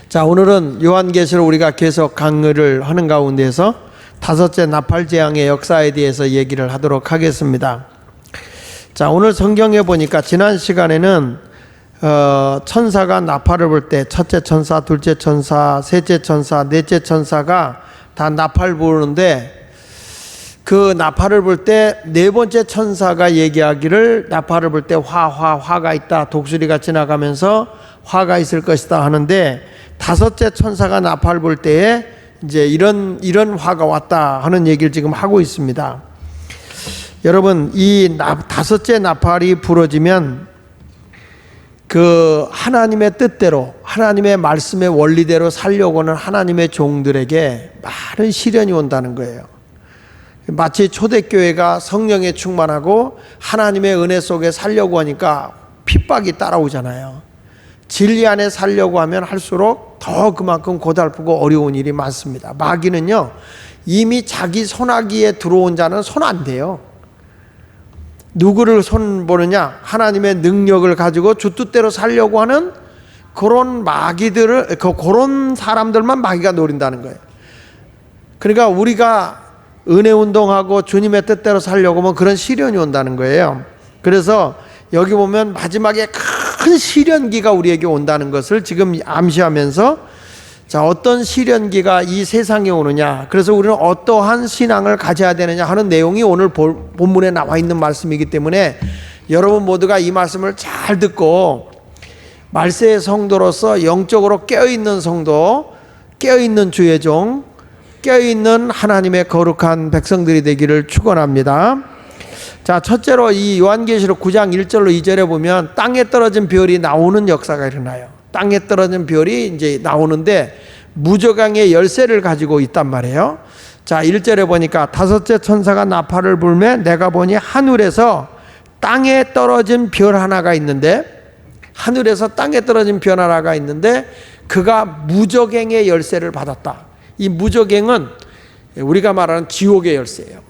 자, 오늘은 요한계시록 우리가 계속 강의를 하는 가운데서 다섯째 나팔 재앙의 역사에 대해서 얘기를 하도록 하겠습니다. 자, 오늘 성경에 보니까 지난 시간에는 천사가 나팔을 불 때 첫째 천사, 둘째 천사, 셋째 천사, 넷째 천사가 다 나팔 부르는데 그 나팔을 불 때 네 번째 천사가 얘기하기를 나팔을 불 때 화가 있다, 독수리가 지나가면서 화가 있을 것이다 하는데 다섯째 천사가 나팔을 불 때에 이제 이런 화가 왔다 하는 얘기를 지금 하고 있습니다. 여러분, 이 다섯째 나팔이 부러지면 그 하나님의 뜻대로, 하나님의 말씀의 원리대로 살려고 하는 하나님의 종들에게 많은 시련이 온다는 거예요. 마치 초대교회가 성령에 충만하고 하나님의 은혜 속에 살려고 하니까 핍박이 따라오잖아요. 진리 안에 살려고 하면 할수록 더 그만큼 고달프고 어려운 일이 많습니다. 마귀는요, 이미 자기 손아귀에 들어온 자는 손 안 대요. 누구를 손보느냐? 하나님의 능력을 가지고 주 뜻대로 살려고 하는 그런 마귀들을, 그런 사람들만 마귀가 노린다는 거예요. 그러니까 우리가 은혜 운동하고 주님의 뜻대로 살려고 하면 그런 시련이 온다는 거예요. 그래서 여기 보면 마지막에 큰 시련기가 우리에게 온다는 것을 지금 암시하면서, 자, 어떤 시련기가 이 세상에 오느냐, 그래서 우리는 어떠한 신앙을 가져야 되느냐 하는 내용이 오늘 본문에 나와 있는 말씀이기 때문에 여러분 모두가 이 말씀을 잘 듣고 말세의 성도로서 영적으로 깨어있는 성도, 깨어있는 주의 종, 깨어있는 하나님의 거룩한 백성들이 되기를 축원합니다. 자, 첫째로 이 요한계시록 9장 1절로 2절에 보면 땅에 떨어진 별이 나오는 역사가 일어나요. 땅에 떨어진 별이 이제 나오는데 무저강의 열쇠를 가지고 있단 말이에요. 자, 1절에 보니까 다섯째 천사가 나팔을 불매 내가 보니 하늘에서 땅에 떨어진 별 하나가 있는데, 하늘에서 땅에 떨어진 별 하나가 있는데 그가 무저갱의 열쇠를 받았다. 이 무저갱은 우리가 말하는 지옥의 열쇠예요.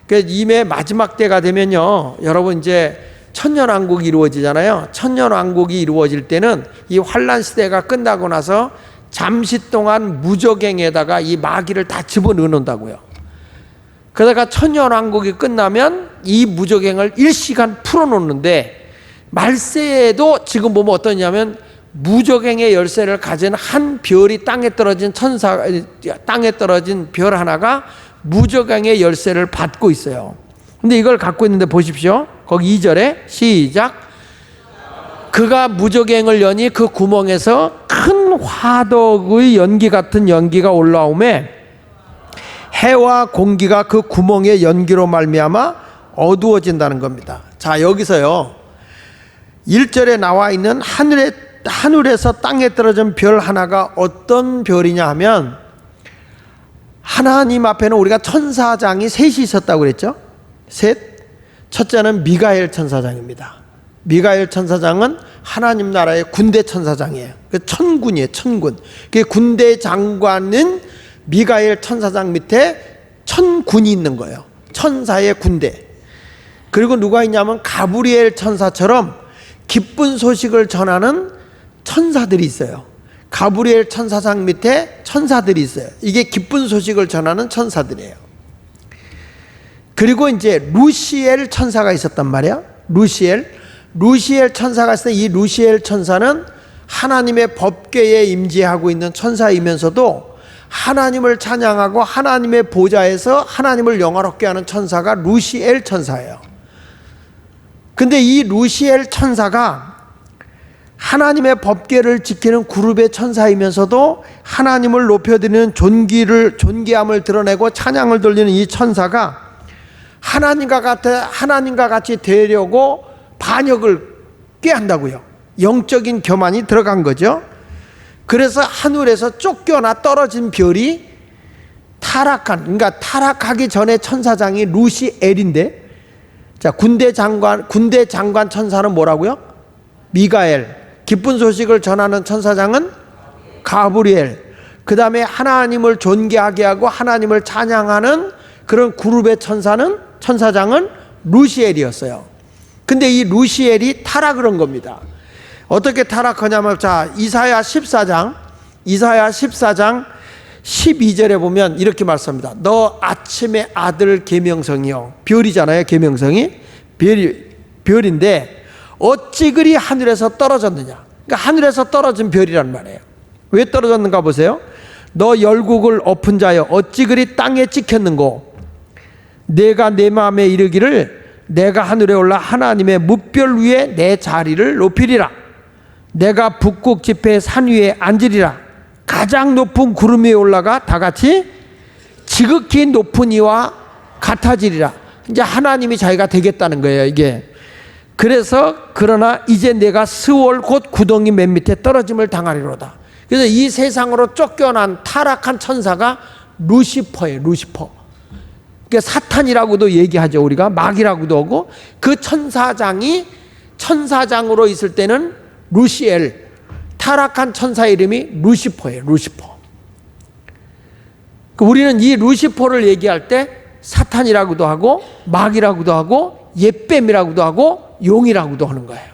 그래서 이미 마지막 때가 되면요, 여러분 이제 천년왕국이 이루어지잖아요. 천년왕국이 이루어질 때는 이 환란 시대가 끝나고 나서 잠시 동안 무저갱에다가 이 마귀를 다 집어넣는다고요. 그러다가 천년왕국이 끝나면 이 무저갱을 일시간 풀어놓는데, 말세에도 지금 보면 어떠냐면 무저갱의 열쇠를 가진 한 별이 땅에 떨어진 땅에 떨어진 별 하나가 무저갱의 열쇠를 받고 있어요. 근데 이걸 갖고 있는데 보십시오. 거기 2절에 시작. 그가 무저갱을 여니 그 구멍에서 큰 화덕의 연기 같은 연기가 올라오매 해와 공기가 그 구멍의 연기로 말미암아 어두워진다는 겁니다. 자, 여기서요 1절에 나와 있는 하늘에서 땅에 떨어진 별 하나가 어떤 별이냐 하면, 하나님 앞에는 우리가 천사장이 셋이 있었다고 그랬죠. 셋. 첫째는 미가엘 천사장입니다. 미가엘 천사장은 하나님 나라의 군대 천사장이에요. 천군이에요. 천군. 그 군대 장관은 미가엘 천사장 밑에 천군이 있는 거예요. 천사의 군대. 그리고 누가 있냐면 가브리엘 천사처럼 기쁜 소식을 전하는 천사들이 있어요. 가브리엘 천사장 밑에 천사들이 있어요. 이게 기쁜 소식을 전하는 천사들이에요. 그리고 이제 루시엘 천사가 있었단 말이야. 루시엘 천사가 있을 때 이 루시엘 천사는 하나님의 법궤에 임재하고 있는 천사이면서도 하나님을 찬양하고 하나님의 보좌에서 하나님을 영화롭게 하는 천사가 루시엘 천사예요. 근데 이 루시엘 천사가 하나님의 법궤를 지키는 그룹의 천사이면서도 하나님을 높여드리는 존귀함을 드러내고 찬양을 돌리는 이 천사가 하나님과 같이 되려고 반역을 꾀한다고요. 영적인 교만이 들어간 거죠. 그래서 하늘에서 쫓겨나 떨어진 별이 그러니까 타락하기 전에 천사장이 루시엘인데, 자, 군대 장관 천사는 뭐라고요? 미가엘. 기쁜 소식을 전하는 천사장은 가브리엘. 그 다음에 하나님을 존귀하게 하고 하나님을 찬양하는 그런 그룹의 천사장은 루시엘이었어요. 근데 이 루시엘이 타락을 한 겁니다. 어떻게 타락하냐면, 자, 이사야 14장 이사야 14장 12절에 보면 이렇게 말씀합니다. 너 아침의 아들 계명성이요. 별이잖아요. 계명성이 별인데 어찌 그리 하늘에서 떨어졌느냐. 그러니까 하늘에서 떨어진 별이란 말이에요. 왜 떨어졌는가 보세요. 너 열국을 엎은 자여 어찌 그리 땅에 찍혔는고. 내가 내 마음에 이르기를 내가 하늘에 올라 하나님의 뭇별 위에 내 자리를 높이리라. 내가 북극 지폐의 산 위에 앉으리라. 가장 높은 구름 위에 올라가 다 같이 지극히 높은 이와 같아지리라. 이제 하나님이 자기가 되겠다는 거예요, 이게. 그래서 그러나 이제 내가 스월 곧 구덩이 맨 밑에 떨어짐을 당하리로다. 그래서 이 세상으로 쫓겨난 타락한 천사가 루시퍼예요. 루시퍼. 그러니까 사탄이라고도 얘기하죠. 우리가 마귀라고도 하고, 그 천사장이 천사장으로 있을 때는 루시엘, 타락한 천사 이름이 루시퍼예요. 루시퍼. 우리는 이 루시퍼를 얘기할 때 사탄이라고도 하고 마귀라고도 하고 옛뱀이라고도 하고 용이라고도 하는 거예요.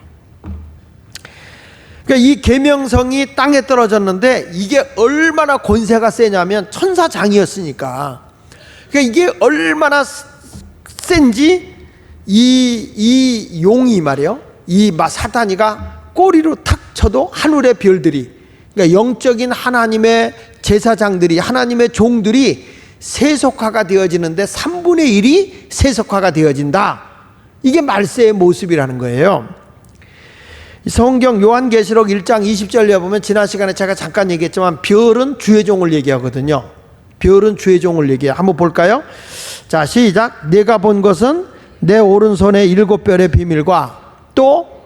그러니까 이 계명성이 땅에 떨어졌는데 이게 얼마나 권세가 세냐면 천사장이었으니까. 그러니까 이게 얼마나 센지 이 용이 말이에요. 이 사탄이가 꼬리로 탁 쳐도 하늘의 별들이, 그러니까 영적인 하나님의 제사장들이, 하나님의 종들이 세속화가 되어지는데 3분의 1이 세속화가 되어진다. 이게 말세의 모습이라는 거예요. 성경 요한계시록 1장 20절에 보면 지난 시간에 제가 잠깐 얘기했지만 별은 주의 종을 얘기하거든요. 별은 주의 종을 얘기해요. 한번 볼까요? 자, 시작. 내가 본 것은 내 오른손에 7별의 비밀과 또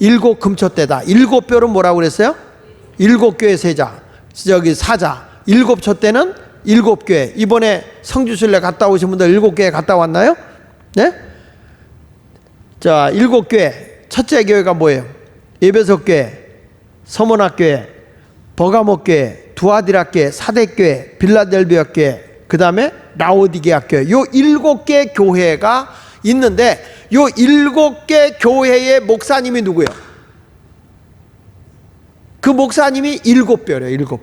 7 금초대다. 7별은 뭐라고 그랬어요? 7교회 세자, 사자. 7 촛대는 7교회. 이번에 성주순례 갔다 오신 분들 7교회 갔다 왔나요? 네? 자, 7교회. 첫째 교회가 뭐예요? 에베소교회, 서문학교회, 버가모교회, 두아디라교회, 사대교회, 빌라델비아교회, 그 다음에 라오디게아교회. 요 7개 교회가 있는데 요 7개 교회의 목사님이 누구예요? 그 목사님이 7별이에요. 7별.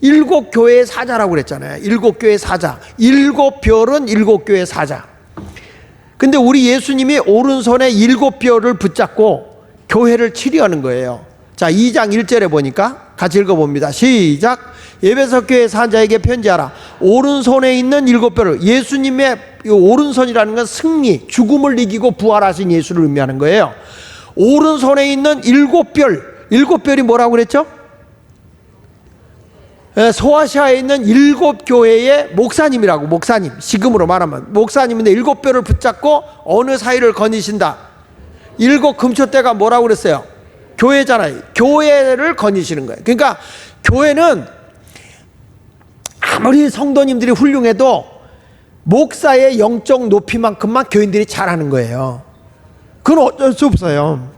7교회의 사자라고 그랬잖아요. 7교회의 사자. 7별은 7교회의 사자. 근데 우리 예수님이 오른손에 7별을 붙잡고 교회를 치료하는 거예요. 자, 2장 1절에 보니까 같이 읽어봅니다. 시작. 에베소 교회 사자에게 편지하라. 오른손에 있는 7별을, 예수님의 오른손이라는 건 승리, 죽음을 이기고 부활하신 예수를 의미하는 거예요. 오른손에 있는 7별, 7별이 뭐라고 그랬죠? 소아시아에 있는 7교회의 목사님이라고. 목사님, 지금으로 말하면 목사님인데 7별을 붙잡고 어느 사이를 거니신다. 7 금초대가 뭐라고 그랬어요? 교회잖아요. 교회를 거니시는 거예요. 그러니까 교회는 아무리 성도님들이 훌륭해도 목사의 영적 높이만큼만 교인들이 잘하는 거예요. 그건 어쩔 수 없어요.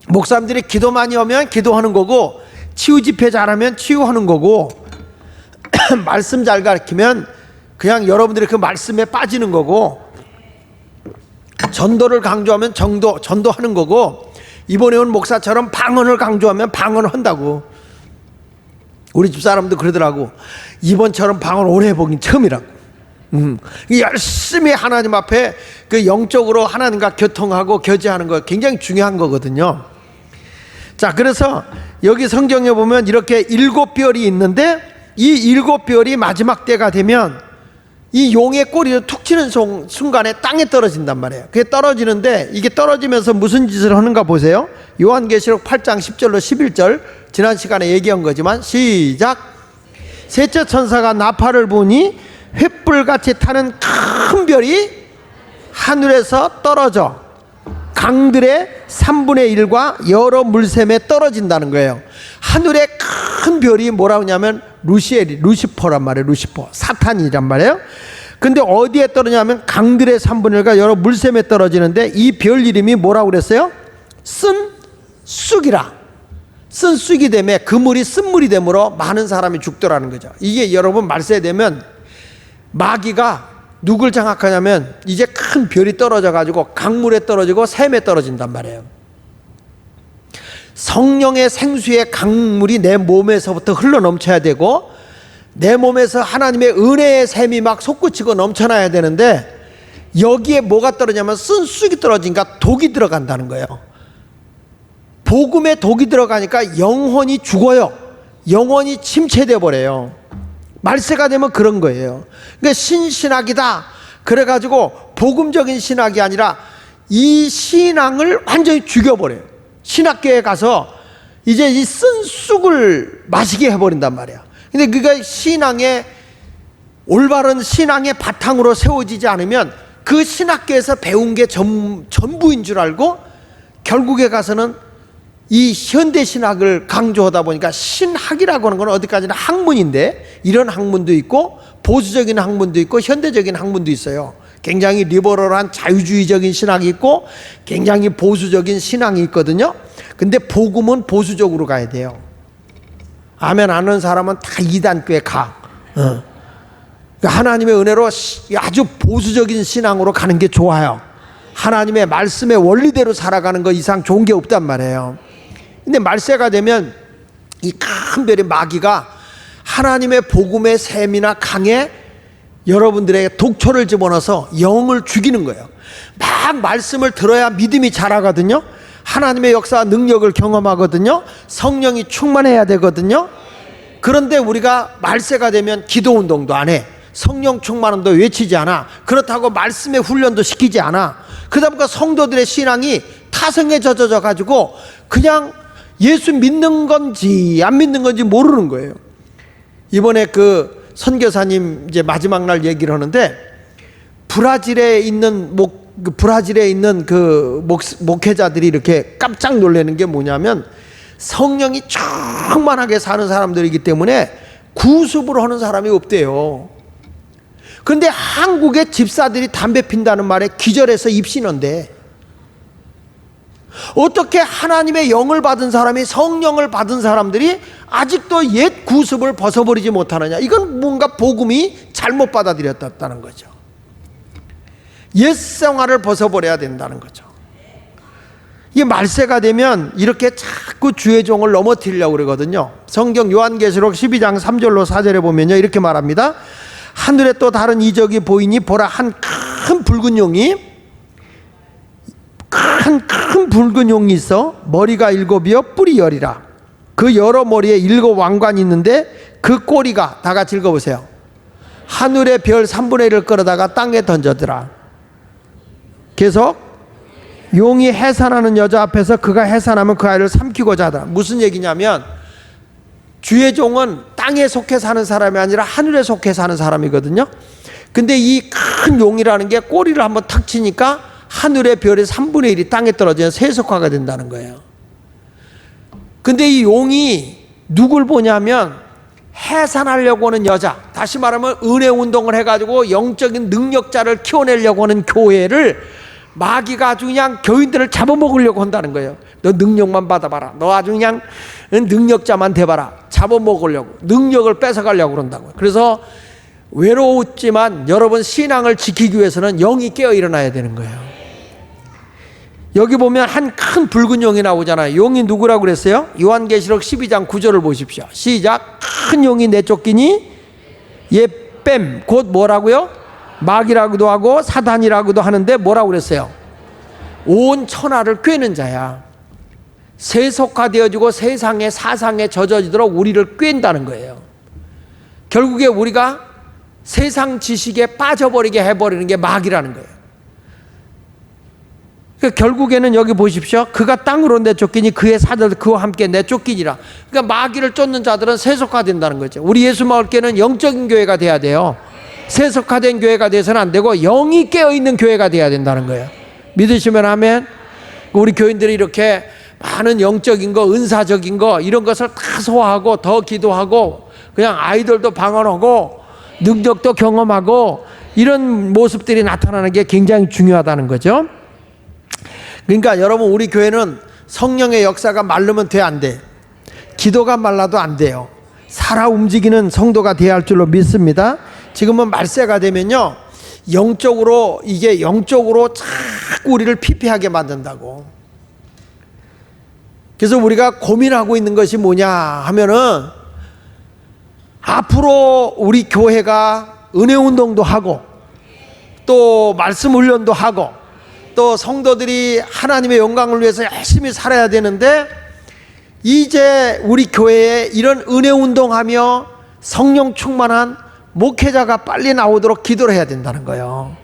목사님들이 기도 많이 하면 기도하는 거고, 치유 집회 잘하면 치유하는 거고, 말씀 잘 가르치면 그냥 여러분들이 그 말씀에 빠지는 거고, 전도를 강조하면 전도하는 거고, 이번에 온 목사처럼 방언을 강조하면 방언한다고. 우리 집 사람도 그러더라고. 이번처럼 방언 오래 해보긴 처음이라고. 열심히 하나님 앞에 그 영적으로 하나님과 교통하고 교제하는 거 굉장히 중요한 거거든요. 자, 그래서 여기 성경에 보면 이렇게 7별이 있는데 이 7별이 마지막 때가 되면 이 용의 꼬리를 툭 치는 순간에 땅에 떨어진단 말이에요. 그게 떨어지는데 이게 떨어지면서 무슨 짓을 하는가 보세요. 요한계시록 8장 10절로 11절, 지난 시간에 얘기한 거지만 시작. 셋째 천사가 나팔을 부니 횃불같이 타는 큰 별이 하늘에서 떨어져 강들의 3분의 1과 여러 물샘에 떨어진다는 거예요. 하늘의 큰 별이 뭐라고 하냐면 루시퍼란 말이에요. 루시퍼, 사탄이란 말이에요. 근데 어디에 떨어지냐면 강들의 3분의 1과 여러 물샘에 떨어지는데 이 별 이름이 뭐라고 그랬어요? 쓴쑥이라. 쓴쑥이 되면 그물이 쓴물이 되므로 많은 사람이 죽더라는 거죠. 이게 여러분 말세 되면 마귀가 누굴 장악하냐면 이제 큰 별이 떨어져 가지고 강물에 떨어지고 샘에 떨어진단 말이에요. 성령의 생수의 강물이 내 몸에서부터 흘러넘쳐야 되고 내 몸에서 하나님의 은혜의 샘이 막 솟구치고 넘쳐나야 되는데 여기에 뭐가 떨어지냐면 쓴쑥이 떨어지니까 독이 들어간다는 거예요. 복음에 독이 들어가니까 영혼이 죽어요. 영혼이 침체돼 버려요. 말세가 되면 그런 거예요. 그러니까 신신학이다 그래가지고 복음적인 신학이 아니라 이 신앙을 완전히 죽여버려요. 신학교에 가서 이제 이 쓴쑥을 마시게 해버린단 말이야. 근데 그가 신앙의 올바른 신앙의 바탕으로 세워지지 않으면 그 신학교에서 배운 게 전부인 줄 알고 결국에 가서는 이 현대신학을 강조하다 보니까 신학이라고 하는 건 어디까지나 학문인데 이런 학문도 있고 보수적인 학문도 있고 현대적인 학문도 있어요. 굉장히 리버럴한 자유주의적인 신학이 있고 굉장히 보수적인 신앙이 있거든요. 근데 복음은 보수적으로 가야 돼요. 아멘 안 하는 사람은 다 이단교에 가. 하나님의 은혜로 아주 보수적인 신앙으로 가는 게 좋아요. 하나님의 말씀의 원리대로 살아가는 것 이상 좋은 게 없단 말이에요. 근데 말세가 되면 이 큰 별의 마귀가 하나님의 복음의 샘이나 강에 여러분들에게 독초를 집어넣어서 영을 죽이는 거예요. 막 말씀을 들어야 믿음이 자라거든요. 하나님의 역사와 능력을 경험하거든요. 성령이 충만해야 되거든요. 그런데 우리가 말세가 되면 기도 운동도 안 해. 성령 충만함도 외치지 않아. 그렇다고 말씀의 훈련도 시키지 않아. 그러다 보니까 성도들의 신앙이 타성에 젖어져 가지고 그냥 예수 믿는 건지 안 믿는 건지 모르는 거예요. 이번에 그 선교사님 이제 마지막 날 얘기를 하는데 브라질에 있는 그 목회자들이 이렇게 깜짝 놀라는 게 뭐냐면 성령이 충만하게 사는 사람들이기 때문에 구습을 하는 사람이 없대요. 그런데 한국의 집사들이 담배 핀다는 말에 기절해서 입신한대. 어떻게 하나님의 영을 받은 사람이 성령을 받은 사람들이 아직도 옛 구습을 벗어버리지 못하느냐. 이건 뭔가 복음이 잘못 받아들였다는 거죠. 옛 생활을 벗어버려야 된다는 거죠. 이 말세가 되면 이렇게 자꾸 주의 종을 넘어뜨리려고 그러거든요. 성경 요한계시록 12장 3절로 4절에 보면요 이렇게 말합니다. 하늘에 또 다른 이적이 보이니 보라 한 큰 붉은 용이 큰 붉은 용이 있어 머리가 7이요 뿔이 10이라. 그 여러 머리에 7 왕관이 있는데 그 꼬리가 다 같이 읽어보세요. 하늘의 별 3분의 1을 끌어다가 땅에 던져더라. 계속 용이 해산하는 여자 앞에서 그가 해산하면 그 아이를 삼키고자 하더라. 무슨 얘기냐면 주의 종은 땅에 속해 사는 사람이 아니라 하늘에 속해 사는 사람이거든요. 근데 이 큰 용이라는 게 꼬리를 한번 탁 치니까 하늘의 별의 3분의 1이 땅에 떨어지면 세속화가 된다는 거예요. 근데 이 용이 누굴 보냐면 해산하려고 하는 여자, 다시 말하면 은혜 운동을 해가지고 영적인 능력자를 키워내려고 하는 교회를 마귀가 아주 그냥 교인들을 잡아먹으려고 한다는 거예요. 너 능력만 받아봐라. 너 아주 그냥 능력자만 돼봐라. 잡아먹으려고 능력을 뺏어가려고 그런다고요. 그래서 외로웠지만 여러분 신앙을 지키기 위해서는 영이 깨어 일어나야 되는 거예요. 여기 보면 한 큰 붉은 용이 나오잖아요. 용이 누구라고 그랬어요? 요한계시록 12장 9절을 보십시오. 시작. 큰 용이 내쫓기니 예뱀 곧 뭐라고요? 마귀라고도 하고 사단이라고도 하는데 뭐라고 그랬어요? 온 천하를 꿰는 자야. 세속화되어지고 세상의 사상에 젖어지도록 우리를 꿰는다는 거예요. 결국에 우리가 세상 지식에 빠져버리게 해버리는 게 마귀라는 거예요. 그러니까 결국에는 여기 보십시오. 그가 땅으로 내쫓기니 그의 사자들 그와 함께 내쫓기니라. 그러니까 마귀를 쫓는 자들은 세속화된다는 거죠. 우리 예수마을교회는 영적인 교회가 돼야 돼요. 세속화된 교회가 돼서는 안 되고 영이 깨어있는 교회가 돼야 된다는 거예요. 믿으시면 아멘. 우리 교인들이 이렇게 많은 영적인 거, 은사적인 거 이런 것을 다 소화하고 더 기도하고 그냥 아이들도 방언하고 능력도 경험하고 이런 모습들이 나타나는 게 굉장히 중요하다는 거죠. 그러니까 여러분 우리 교회는 성령의 역사가 마르면 돼 안 돼? 기도가 말라도 안 돼요. 살아 움직이는 성도가 돼야 할 줄로 믿습니다. 지금은 말세가 되면요 영적으로 자꾸 우리를 피폐하게 만든다고. 그래서 우리가 고민하고 있는 것이 뭐냐 하면은 앞으로 우리 교회가 은혜운동도 하고 또 말씀 훈련도 하고 또 성도들이 하나님의 영광을 위해서 열심히 살아야 되는데 이제 우리 교회에 이런 은혜운동하며 성령 충만한 목회자가 빨리 나오도록 기도를 해야 된다는 거예요.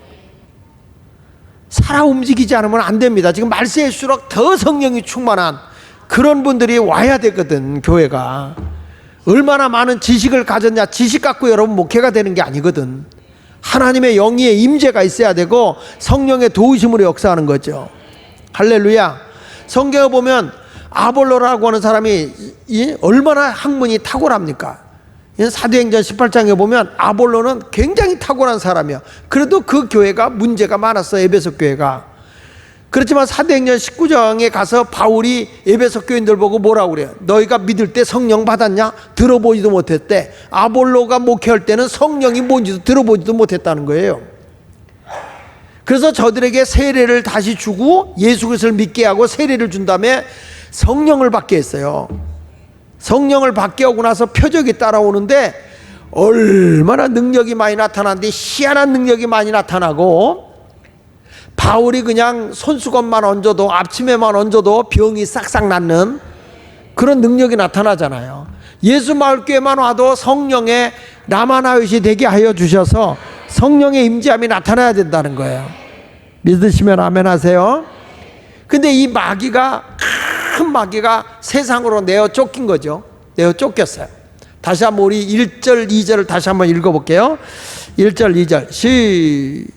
살아 움직이지 않으면 안 됩니다. 지금 말세일수록 더 성령이 충만한 그런 분들이 와야 되거든. 교회가 얼마나 많은 지식을 가졌냐, 지식 갖고 여러분 목회가 되는 게 아니거든. 하나님의 영의 임재가 있어야 되고 성령의 도우심으로 역사하는 거죠. 할렐루야. 성경에 보면 아볼로라고 하는 사람이 얼마나 학문이 탁월합니까? 사도행전 18장에 보면 아볼로는 굉장히 탁월한 사람이야. 그래도 그 교회가 문제가 많았어. 에베소 교회가. 그렇지만 사도행전 19장에 가서 바울이 에베소 교인들 보고 뭐라고 그래요? 너희가 믿을 때 성령 받았냐? 들어보지도 못했대. 아볼로가 목회할 때는 성령이 뭔지도 들어보지도 못했다는 거예요. 그래서 저들에게 세례를 다시 주고 예수 그리스도를 믿게 하고 세례를 준 다음에 성령을 받게 했어요. 성령을 받게 하고 나서 표적이 따라오는데 얼마나 능력이 많이 나타나는데 희한한 능력이 많이 나타나고 바울이 그냥 손수건만 얹어도 앞치마만 얹어도 병이 싹싹 낫는 그런 능력이 나타나잖아요. 예수마을교회만 와도 성령의 라마나윗이 되게 하여 주셔서 성령의 임재함이 나타나야 된다는 거예요. 믿으시면 아멘 하세요. 근데 이 마귀가 큰 마귀가 세상으로 내어 쫓긴 거죠. 내어 쫓겼어요. 다시 한번 우리 1절 2절을 다시 한번 읽어볼게요. 1절 2절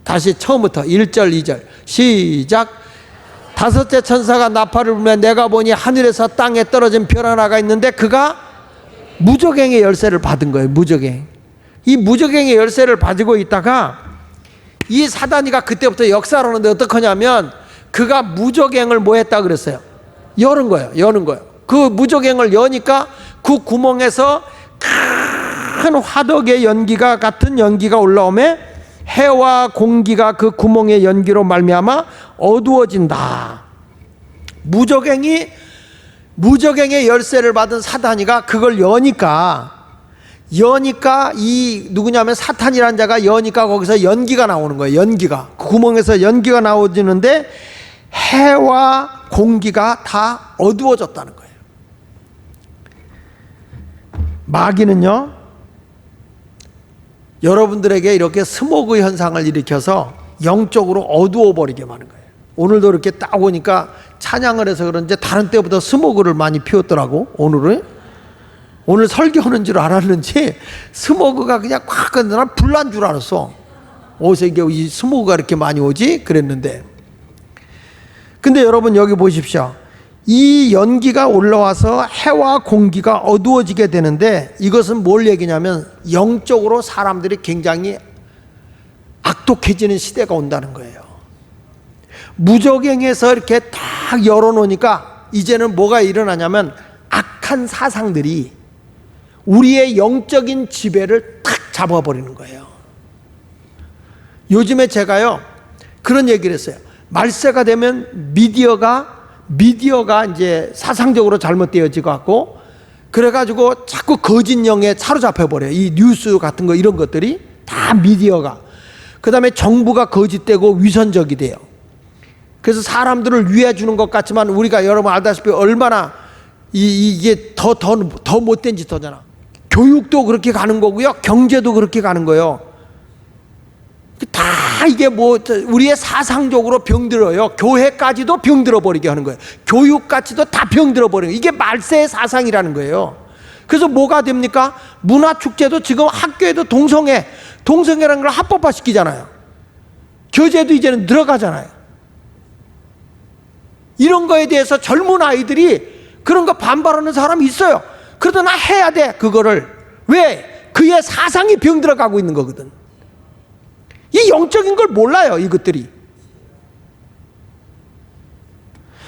다시 처음부터 1절 2절 시작. 다섯째 천사가 나팔을 불며 내가 보니 하늘에서 땅에 떨어진 별 하나가 있는데 그가 무저갱의 열쇠를 받은 거예요. 무저갱. 이 무저갱의 열쇠를 가지고 있다가 이 사단이가 그때부터 역사를 하는데 어떡하냐면 그가 무저갱을 뭐 했다 그랬어요? 여는 거예요. 여는 거예요. 그 무저갱을 여니까 그 구멍에서 큰 화덕의 연기가 같은 연기가 올라오며 해와 공기가 그 구멍의 연기로 말미암아 어두워진다. 무저갱의 열쇠를 받은 사단이가 그걸 여니까 이 누구냐면 사탄이라는 자가 여니까 거기서 연기가 나오는 거예요. 연기가 그 구멍에서 연기가 나오지는데 해와 공기가 다 어두워졌다는 거예요. 마귀는요 여러분들에게 이렇게 스모그 현상을 일으켜서 영적으로 어두워 버리게 하는 거예요. 오늘도 이렇게 딱 오니까 찬양을 해서 그런지 다른 때보다 스모그를 많이 피웠더라고. 오늘 설교하는 줄 알았는지 스모그가 그냥 꽉 건드나 불난 줄 알았어. 어디서 이게 이 스모그가 이렇게 많이 오지? 그랬는데 근데 여러분 여기 보십시오. 이 연기가 올라와서 해와 공기가 어두워지게 되는데 이것은 뭘 얘기냐면 영적으로 사람들이 굉장히 악독해지는 시대가 온다는 거예요. 무저갱에서 이렇게 딱 열어놓으니까 이제는 뭐가 일어나냐면 악한 사상들이 우리의 영적인 지배를 탁 잡아버리는 거예요. 요즘에 제가요 그런 얘기를 했어요. 말세가 되면 미디어가 이제 사상적으로 잘못되어지고 갖고 그래가지고 자꾸 거짓 영에 사로잡혀 버려요. 이 뉴스 같은 거 이런 것들이 다 미디어가. 그 다음에 정부가 거짓되고 위선적이 돼요. 그래서 사람들을 위해 주는 것 같지만 우리가 여러분 알다시피 얼마나 이게 더 못된 짓 하잖아. 교육도 그렇게 가는 거고요. 경제도 그렇게 가는 거예요. 다 이게 뭐 우리의 사상적으로 병들어요. 교회까지도 병들어 버리게 하는 거예요. 교육까지도 다 병들어 버리는 거예요. 이게 말세의 사상이라는 거예요. 그래서 뭐가 됩니까? 문화축제도 지금 학교에도 동성애라는 걸 합법화 시키잖아요. 교재도 이제는 들어가잖아요. 이런 거에 대해서 젊은 아이들이 그런 거 반발하는 사람이 있어요. 그러다 해야 돼 그거를. 왜? 그의 사상이 병들어 가고 있는 거거든. 이 영적인 걸 몰라요. 이것들이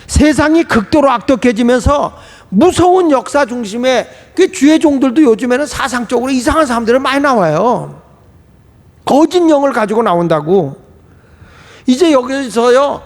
세상이 극도로 악독해지면서 무서운 역사 중심의 그 주의 종들도 요즘에는 사상적으로 이상한 사람들이 많이 나와요. 거짓 영을 가지고 나온다고. 이제 여기서요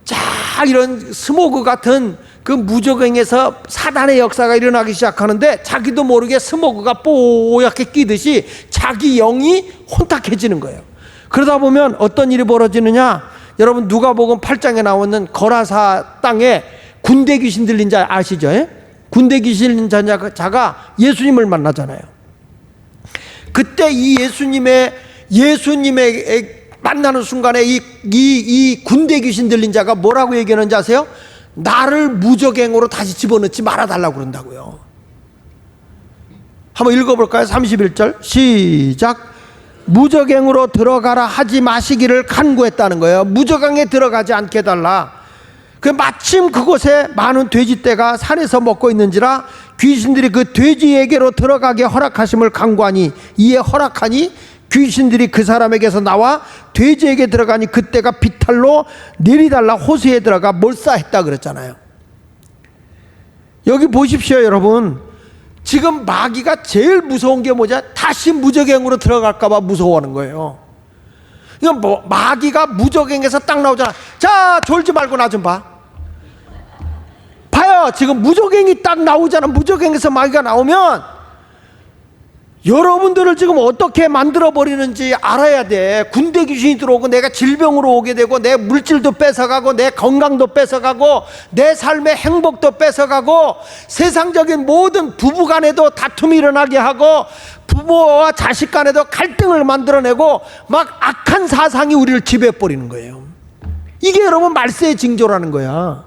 자 이런 스모그 같은 그 무적행에서 사단의 역사가 일어나기 시작하는데 자기도 모르게 스모그가 뽀얗게 끼듯이 자기 영이 혼탁해지는 거예요. 그러다 보면 어떤 일이 벌어지느냐, 여러분 누가복음 8장에 나오는 거라사 땅에 군대 귀신 들린 자 아시죠? 예? 군대 귀신 들린 자가 예수님을 만나잖아요. 그때 이 예수님의 만나는 순간에 이 군대 귀신 들린 자가 뭐라고 얘기하는지 아세요? 나를 무적행으로 다시 집어넣지 말아달라고 그런다고요. 한번 읽어볼까요? 31절 시작. 무적행으로 들어가라 하지 마시기를 간구했다는 거예요. 무적행에 들어가지 않게 해달라. 마침 그곳에 많은 돼지떼가 산에서 먹고 있는지라 귀신들이 그 돼지에게로 들어가게 허락하심을 간구하니, 이에 허락하니 귀신들이 그 사람에게서 나와 돼지에게 들어가니 그때가 비탈로 내리달라 호수에 들어가 몰사했다 그랬잖아요. 여기 보십시오 여러분. 지금 마귀가 제일 무서운 게 뭐냐? 다시 무적행으로 들어갈까봐 무서워하는 거예요. 이건 뭐 마귀가 무적행에서 딱 나오잖아. 자, 졸지 말고 나 좀 봐. 봐요. 지금 무적행이 딱 나오잖아. 무적행에서 마귀가 나오면 여러분들을 지금 어떻게 만들어버리는지 알아야 돼. 군대 귀신이 들어오고 내가 질병으로 오게 되고 내 물질도 뺏어가고 내 건강도 뺏어가고 내 삶의 행복도 뺏어가고 세상적인 모든 부부간에도 다툼이 일어나게 하고 부모와 자식 간에도 갈등을 만들어내고 막 악한 사상이 우리를 지배해버리는 거예요. 이게 여러분 말세의 징조라는 거야.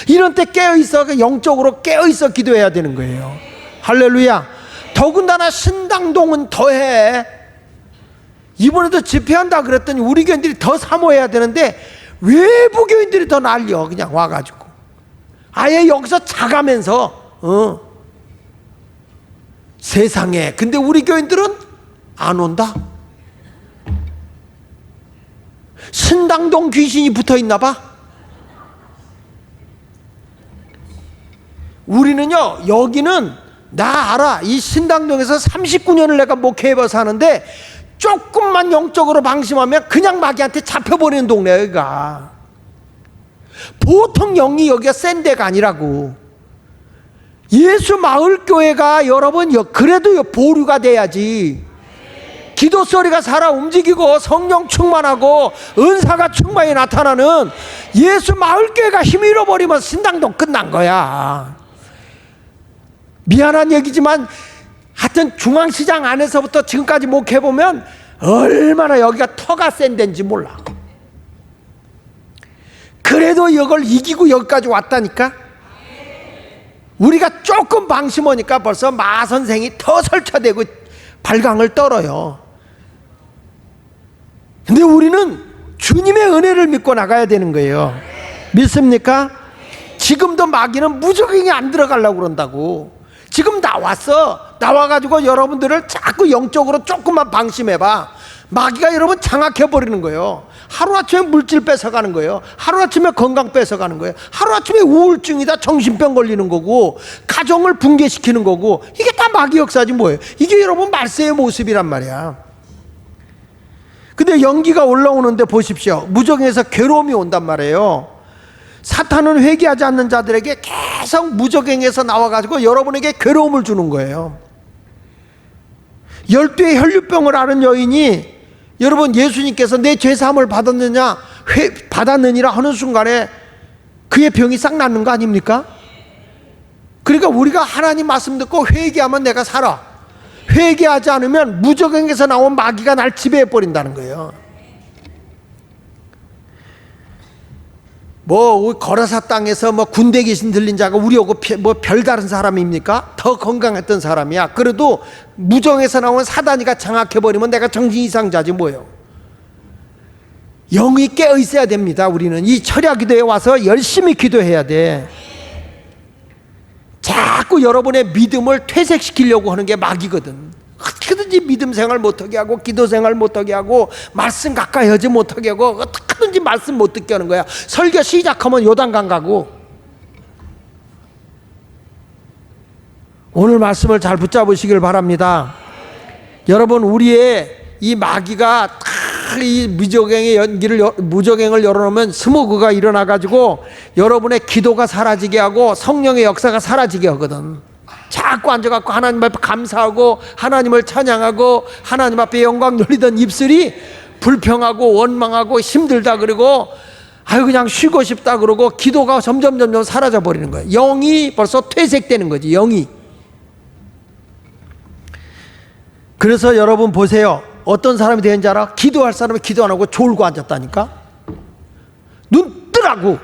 이런 때 깨어있어, 영적으로 깨어있어 기도해야 되는 거예요. 할렐루야. 더군다나 신당동은 더해. 이번에도 집회한다 그랬더니 우리 교인들이 더 사모해야 되는데 외부 교인들이 더 날려. 그냥 와가지고 아예 여기서 자가면서 세상에. 근데 우리 교인들은 안 온다. 신당동 귀신이 붙어있나 봐. 우리는요 여기는 나 알아. 이 신당동에서 39년을 내가 목회해봐서 하는데 조금만 영적으로 방심하면 그냥 마귀한테 잡혀버리는 동네야 여기가. 보통 영이 여기가 센 데가 아니라고. 예수 마을교회가 여러분 그래도 보류가 돼야지. 기도 소리가 살아 움직이고 성령 충만하고 은사가 충만히 나타나는 예수 마을교회가 힘 잃어버리면 신당동 끝난 거야. 미안한 얘기지만 하여튼 중앙시장 안에서부터 지금까지 목해보면 얼마나 여기가 터가 센 데인지 몰라. 그래도 이걸 이기고 여기까지 왔다니까. 우리가 조금 방심하니까 벌써 마 선생이 더 설쳐되고 발광을 떨어요. 근데 우리는 주님의 은혜를 믿고 나가야 되는 거예요. 믿습니까? 지금도 마귀는 무적행이 안 들어가려고 그런다고. 지금 나와가지고 여러분들을 자꾸 영적으로 조금만 방심해봐. 마귀가 여러분 장악해버리는 거예요. 하루아침에 물질 뺏어가는 거예요. 하루아침에 건강 뺏어가는 거예요. 하루아침에 우울증이다 정신병 걸리는 거고 가정을 붕괴시키는 거고 이게 다 마귀 역사지 뭐예요. 이게 여러분 말세의 모습이란 말이야. 근데 연기가 올라오는데 보십시오. 무적행에서 괴로움이 온단 말이에요. 사탄은 회개하지 않는 자들에게 계속 무적행에서 나와가지고 여러분에게 괴로움을 주는 거예요. 12의 혈류병을 앓은 여인이 여러분 예수님께서 내 죄사함을 받았느니라 하는 순간에 그의 병이 싹 낫는 거 아닙니까? 그러니까 우리가 하나님 말씀 듣고 회개하면 내가 살아. 회개하지 않으면 무적행에서 나온 마귀가 날 지배해버린다는 거예요. 뭐 거라사 땅에서 뭐 군대 귀신 들린 자가 우리하고 뭐 별다른 사람입니까? 더 건강했던 사람이야. 그래도 무정에서 나온 사단이가 장악해버리면 내가 정신 이상자지 뭐예요. 영이 깨어 있어야 됩니다. 우리는 이 철야 기도에 와서 열심히 기도해야 돼. 자꾸 여러분의 믿음을 퇴색시키려고 하는 게 마귀거든. 어떻게든지 믿음 생활 못하게 하고 기도 생활 못하게 하고 말씀 가까이 하지 못하게 하고 어떻게든지 말씀 못 듣게 하는 거야. 설교 시작하면 요단강 가고. 오늘 말씀을 잘 붙잡으시길 바랍니다. 여러분 우리의 이 마귀가 다 이 무적행을 열어놓으면 스모그가 일어나가지고 여러분의 기도가 사라지게 하고 성령의 역사가 사라지게 하거든. 자꾸 앉아갖고 하나님 앞에 감사하고 하나님을 찬양하고 하나님 앞에 영광 돌리던 입술이 불평하고 원망하고 힘들다 그러고 아유 그냥 쉬고 싶다 그러고 기도가 점점 사라져 버리는 거예요. 영이 벌써 퇴색되는 거지, 영이. 그래서 여러분 보세요. 어떤 사람이 되는지 알아? 기도할 사람이 기도 안 하고 졸고 앉았다니까. 눈 뜨라고.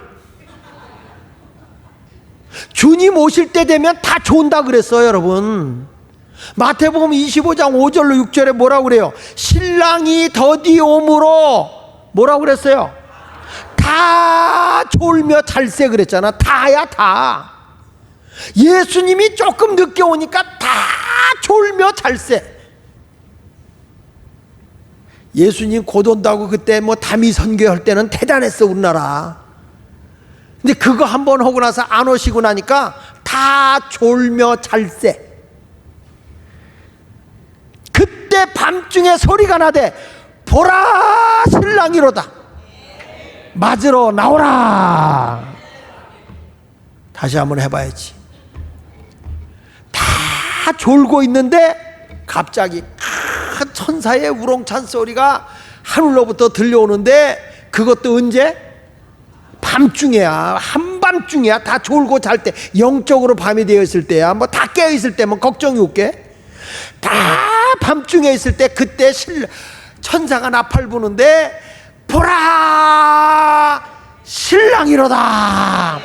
주님 오실 때 되면 다 좋은다 그랬어요, 여러분. 마태복음 25장 5절로 6절에 뭐라고 그래요? 신랑이 더디 오므로 뭐라고 그랬어요? 다 졸며 잘세 그랬잖아. 다야 다. 예수님이 조금 늦게 오니까 다 졸며 잘세. 예수님 곧 온다고 그때 뭐 담이 선교할 때는 대단했어, 우리나라. 근데 그거 한번 하고 나서 안 오시고 나니까 다 졸며 잘세. 그때 밤중에 소리가 나되 보라 신랑이로다. 맞으러 나오라. 다시 한번 해봐야지. 다 졸고 있는데 갑자기 큰 천사의 우렁찬 소리가 하늘로부터 들려오는데 그것도 언제? 밤중에야. 한밤중에야. 다 졸고 잘 때, 영적으로 밤이 되어 있을 때야. 뭐 다 깨어 있을 때면 걱정이 없게. 다 밤중에 있을 때 그때 천사가 나팔 부는데 보라 신랑이로다.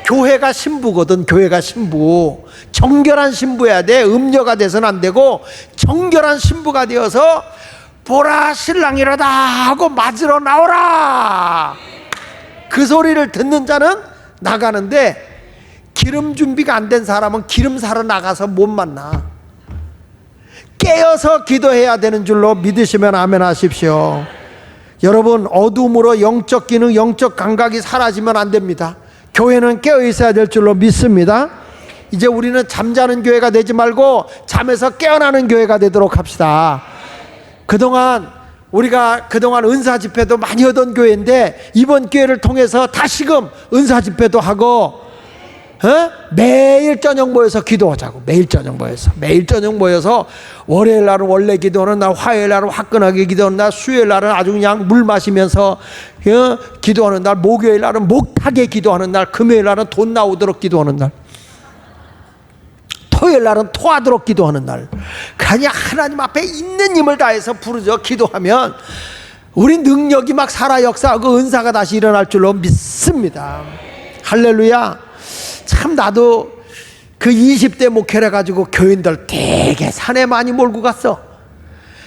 교회가 신부거든. 교회가 신부. 정결한 신부여야 돼. 음녀가 돼서는 안 되고 정결한 신부가 되어서 보라 신랑이로다 하고 맞으러 나오라. 그 소리를 듣는 자는 나가는데 기름 준비가 안 된 사람은 기름 사러 나가서 못 만나. 깨어서 기도해야 되는 줄로 믿으시면 아멘 하십시오. 여러분, 어둠으로 영적 기능, 영적 감각이 사라지면 안 됩니다. 교회는 깨어 있어야 될 줄로 믿습니다. 이제 우리는 잠자는 교회가 되지 말고 잠에서 깨어나는 교회가 되도록 합시다. 우리가 그동안 은사 집회도 많이 하던 교회인데 이번 기회를 통해서 다시금 은사 집회도 하고 매일 저녁 모여서 기도하자고. 매일 저녁 모여서 월요일 날은 원래 기도하는 날, 화요일 날은 화끈하게 기도하는 날, 수요일 날은 아주 그냥 물 마시면서 기도하는 날, 목요일 날은 목타게 기도하는 날, 금요일 날은 돈 나오도록 기도하는 날, 토요일 날은 토하도록 기도하는 날. 그냥 하나님 앞에 있는 힘을 다해서 부르짖어 기도하면 우리 능력이 막 살아 역사하고 은사가 다시 일어날 줄로 믿습니다. 할렐루야. 참 나도 그 20대 목회를 해가지고 교인들 되게 산에 많이 몰고 갔어.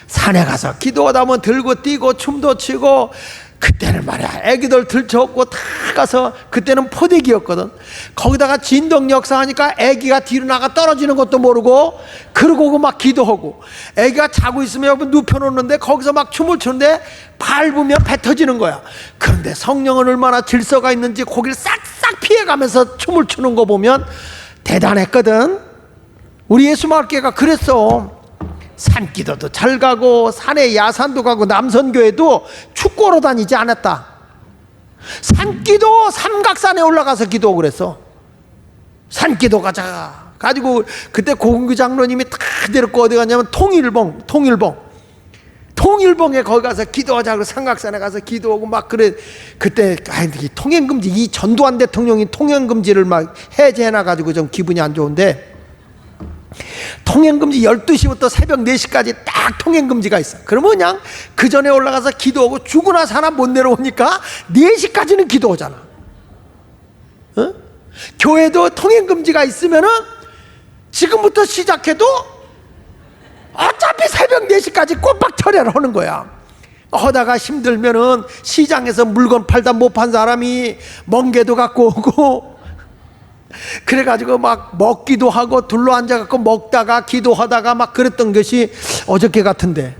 산에 가서 기도하다 보면 들고 뛰고 춤도 추고, 그때는 말이야 애기들 들쳐업고 다 가서, 그때는 포대기였거든. 거기다가 진동 역사하니까 애기가 뒤로 나가 떨어지는 것도 모르고 그러고 막 기도하고, 애기가 자고 있으면 여러분 눕혀놓는데 거기서 막 춤을 추는데 밟으면 배 터지는 거야. 그런데 성령은 얼마나 질서가 있는지 거기를 싹싹 피해가면서 춤을 추는 거 보면 대단했거든. 우리 예수마을교회가 그랬어. 산기도도 잘 가고 산에 야산도 가고 남선교회도 축구로 다니지 않았다. 산기도 삼각산에 올라가서 기도하고 그랬어. 산기도 가자 가지고 그때 고은규 장로님이 다 데리고 어디 갔냐면 통일봉에 거기 가서 기도하자 그래서 삼각산에 가서 기도하고 막 그래. 그때 통행금지, 이 전두환 대통령이 통행금지를 막 해제해놔 가지고 좀 기분이 안 좋은데, 통행금지 12시부터 새벽 4시까지 딱 통행금지가 있어. 그러면 그냥 그 전에 올라가서 기도하고 죽으나 사나 못 내려오니까 4시까지는 기도하잖아. 교회도 통행금지가 있으면은 지금부터 시작해도 어차피 새벽 4시까지 꼬박 철회를 하는 거야. 하다가 힘들면은 시장에서 물건 팔다 못 판 사람이 멍게도 갖고 오고, 그래가지고 막 먹기도 하고 둘러 앉아갖고 먹다가 기도하다가 막 그랬던 것이 어저께 같은데,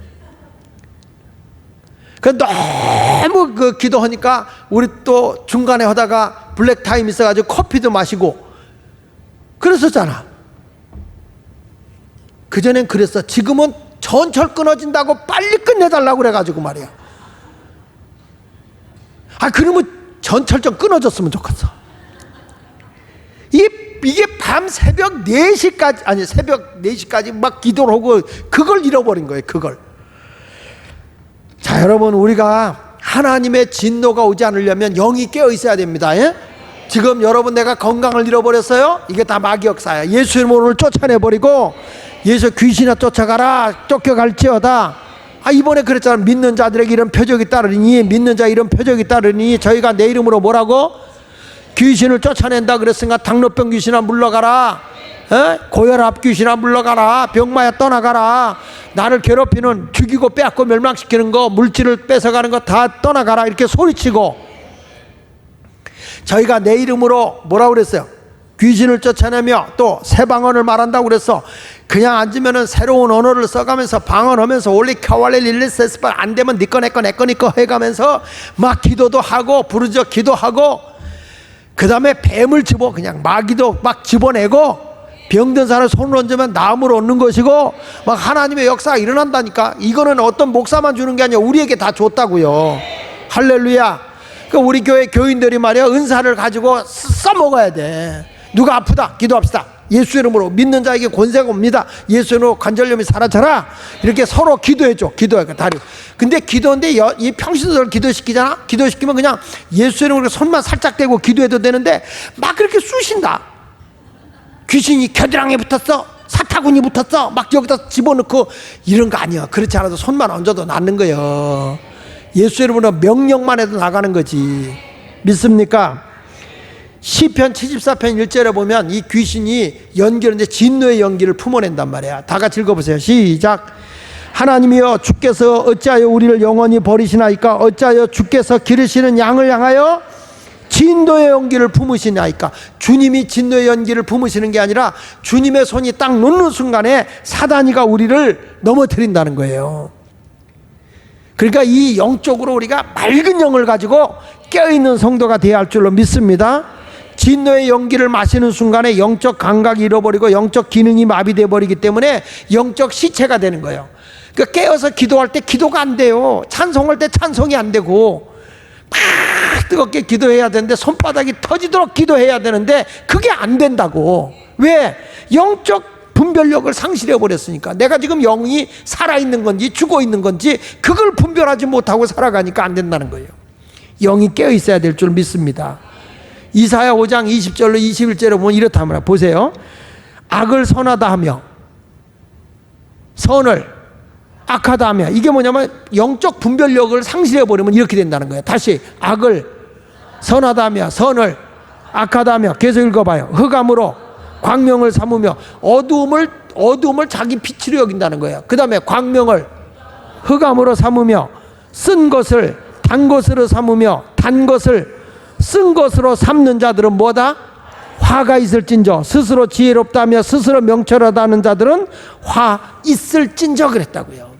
너무 그 기도하니까 우리 또 중간에 하다가 블랙타임 있어가지고 커피도 마시고 그랬었잖아. 그전엔 그랬어. 지금은 전철 끊어진다고 빨리 끝내달라고 그래가지고 말이야. 그러면 전철 좀 끊어졌으면 좋겠어. 이게 밤 새벽 4시까지, 아니 새벽 4시까지 막 기도를 하고 그걸 잃어버린 거예요. 그걸. 자, 여러분, 우리가 하나님의 진노가 오지 않으려면 영이 깨어 있어야 됩니다. 예? 지금 여러분, 내가 건강을 잃어버렸어요? 이게 다 마귀 역사야. 예수 이름으로 오늘 쫓아내버리고, 예수 귀신아 쫓아가라, 쫓겨갈지어다. 이번에 그랬잖아. 믿는 자들에게 이런 표적이 따르니, 믿는 자 이런 표적이 따르니, 저희가 내 이름으로 뭐라고? 귀신을 쫓아낸다 그랬으니까 당뇨병 귀신아 물러가라, 고혈압 귀신아 물러가라, 병마야 떠나가라, 나를 괴롭히는, 죽이고 빼앗고 멸망시키는 거, 물질을 뺏어가는 거 다 떠나가라, 이렇게 소리치고, 저희가 내 이름으로 뭐라고 그랬어요? 귀신을 쫓아내며 또 새 방언을 말한다고 그랬어. 그냥 앉으면은 새로운 언어를 써가면서 방언하면서 올리 카왈레 릴리세스파 안 되면 니꺼 내꺼 내꺼 니꺼 해가면서 막 기도도 하고 부르짖어 기도하고, 그 다음에 뱀을 집어 그냥 마귀도 막 집어내고, 병든 사람 손을 얹으면 나음으로 얻는 것이고, 막 하나님의 역사가 일어난다니까. 이거는 어떤 목사만 주는 게 아니라 우리에게 다 줬다고요. 할렐루야. 우리 교회 교인들이 말이야, 은사를 가지고 써먹어야 돼. 누가 아프다 기도합시다. 예수 이름으로 믿는 자에게 권세가 옵니다. 예수 이름으로 관절염이 사라져라. 이렇게 서로 기도해줘. 기도해. 다리. 근데 기도인데 이 평신도를 기도시키잖아. 기도시키면 그냥 예수 이름으로 손만 살짝 대고 기도해도 되는데 막 그렇게 쑤신다. 귀신이 겨드랑이에 붙었어, 사타구니 붙었어, 막 여기다 집어넣고 이런 거 아니야. 그렇지 않아도 손만 얹어도 낫는 거예요. 예수 이름으로 명령만 해도 나가는 거지. 믿습니까? 시편 74편 1절에 보면 이 귀신이 연기를, 진노의 연기를 품어낸단 말이야. 다 같이 읽어보세요. 시작. 하나님이여, 주께서 어찌하여 우리를 영원히 버리시나이까? 어찌하여 주께서 기르시는 양을 향하여 진노의 연기를 품으시나이까? 주님이 진노의 연기를 품으시는 게 아니라 주님의 손이 딱 놓는 순간에 사단이가 우리를 넘어뜨린다는 거예요. 그러니까 이 영적으로 우리가 맑은 영을 가지고 깨어있는 성도가 되어야 할 줄로 믿습니다. 진노의 연기를 마시는 순간에 영적 감각이 잃어버리고 영적 기능이 마비되어 버리기 때문에 영적 시체가 되는 거예요. 그러니까 깨어서 기도할 때 기도가 안 돼요. 찬송할 때 찬송이 안 되고, 막 뜨겁게 기도해야 되는데, 손바닥이 터지도록 기도해야 되는데 그게 안 된다고. 왜? 영적 분별력을 상실해 버렸으니까. 내가 지금 영이 살아있는 건지 죽어 있는 건지 그걸 분별하지 못하고 살아가니까 안 된다는 거예요. 영이 깨어 있어야 될 줄 믿습니다. 이사야 5장 20절로 21절에 보면 이렇다 말이야. 보세요. 악을 선하다 하며 선을 악하다 하며, 이게 뭐냐면 영적 분별력을 상실해 버리면 이렇게 된다는 거예요. 다시, 악을 선하다 하며 선을 악하다 하며, 계속 읽어봐요. 흑암으로 광명을 삼으며, 어두움을 자기 빛으로 여긴다는 거예요. 그 다음에 광명을 흑암으로 삼으며, 쓴 것을 단 것으로 삼으며, 단 것을 쓴 것으로 삼는 자들은 뭐다? 화가 있을진저. 스스로 지혜롭다며 스스로 명철하다는 자들은 화 있을진저 그랬다고요.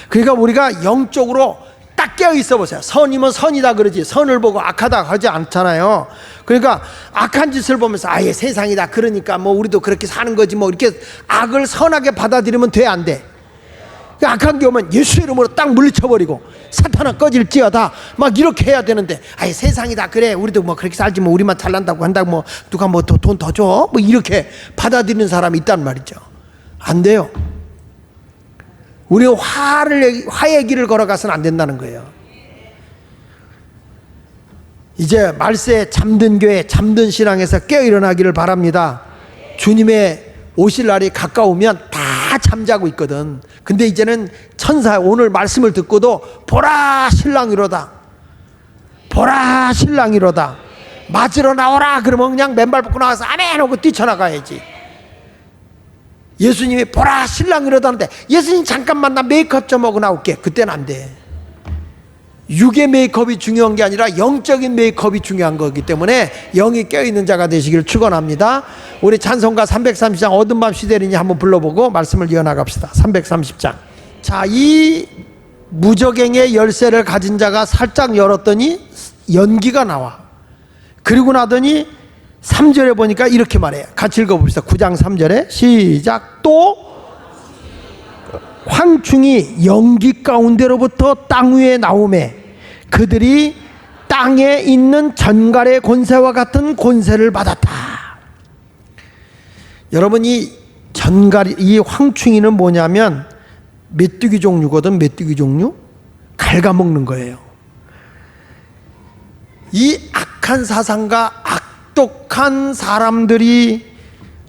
그러니까 우리가 영적으로 딱 깨어 있어 보세요. 선이면 선이다 그러지, 선을 보고 악하다 하지 않잖아요. 그러니까 악한 짓을 보면서 아예 세상이다, 그러니까 뭐 우리도 그렇게 사는 거지, 뭐 이렇게 악을 선하게 받아들이면 돼, 안 돼? 악한 게 오면 예수 이름으로 딱 물리쳐버리고 사탄아 꺼질지어다 막 이렇게 해야 되는데, 아예 세상이다, 그래 우리도 뭐 그렇게 살지, 뭐 우리만 잘난다고 한다고 뭐 누가 뭐 돈 더 줘, 뭐 이렇게 받아들이는 사람이 있단 말이죠. 안 돼요. 우리는 화의 길을 걸어가서는 안 된다는 거예요. 이제 말세에 잠든 교회, 잠든 신앙에서 깨어 일어나기를 바랍니다. 주님의 오실 날이 가까우면 다 잠자고 있거든. 근데 이제는 천사, 오늘 말씀을 듣고도 보라 신랑이로다, 보라 신랑이로다, 맞으러 나오라 그러면 그냥 맨발 벗고 나가서 아멘 하고 뛰쳐나가야지. 예수님이 보라 신랑이로다는데, 예수님 잠깐만 나 메이크업 좀 하고 나올게, 그때는 안 돼. 육의 메이크업이 중요한 게 아니라 영적인 메이크업이 중요한 거기 때문에 영이 깨어있는 자가 되시기를 축원합니다. 우리 찬송가 330장 어둠 밤 시대리니 한번 불러보고 말씀을 이어나갑시다. 330장. 자, 이 무적행의 열쇠를 가진 자가 살짝 열었더니 연기가 나와. 그리고 나더니 3절에 보니까 이렇게 말해요. 같이 읽어봅시다. 9장 3절에 시작. 또 황충이 연기 가운데로부터 땅 위에 나오매 그들이 땅에 있는 전갈의 권세와 같은 권세를 받았다. 여러분, 이 전갈이, 이 황충이는 뭐냐면 메뚜기 종류거든. 메뚜기 종류. 갉아먹는 거예요. 이 악한 사상과 악독한 사람들이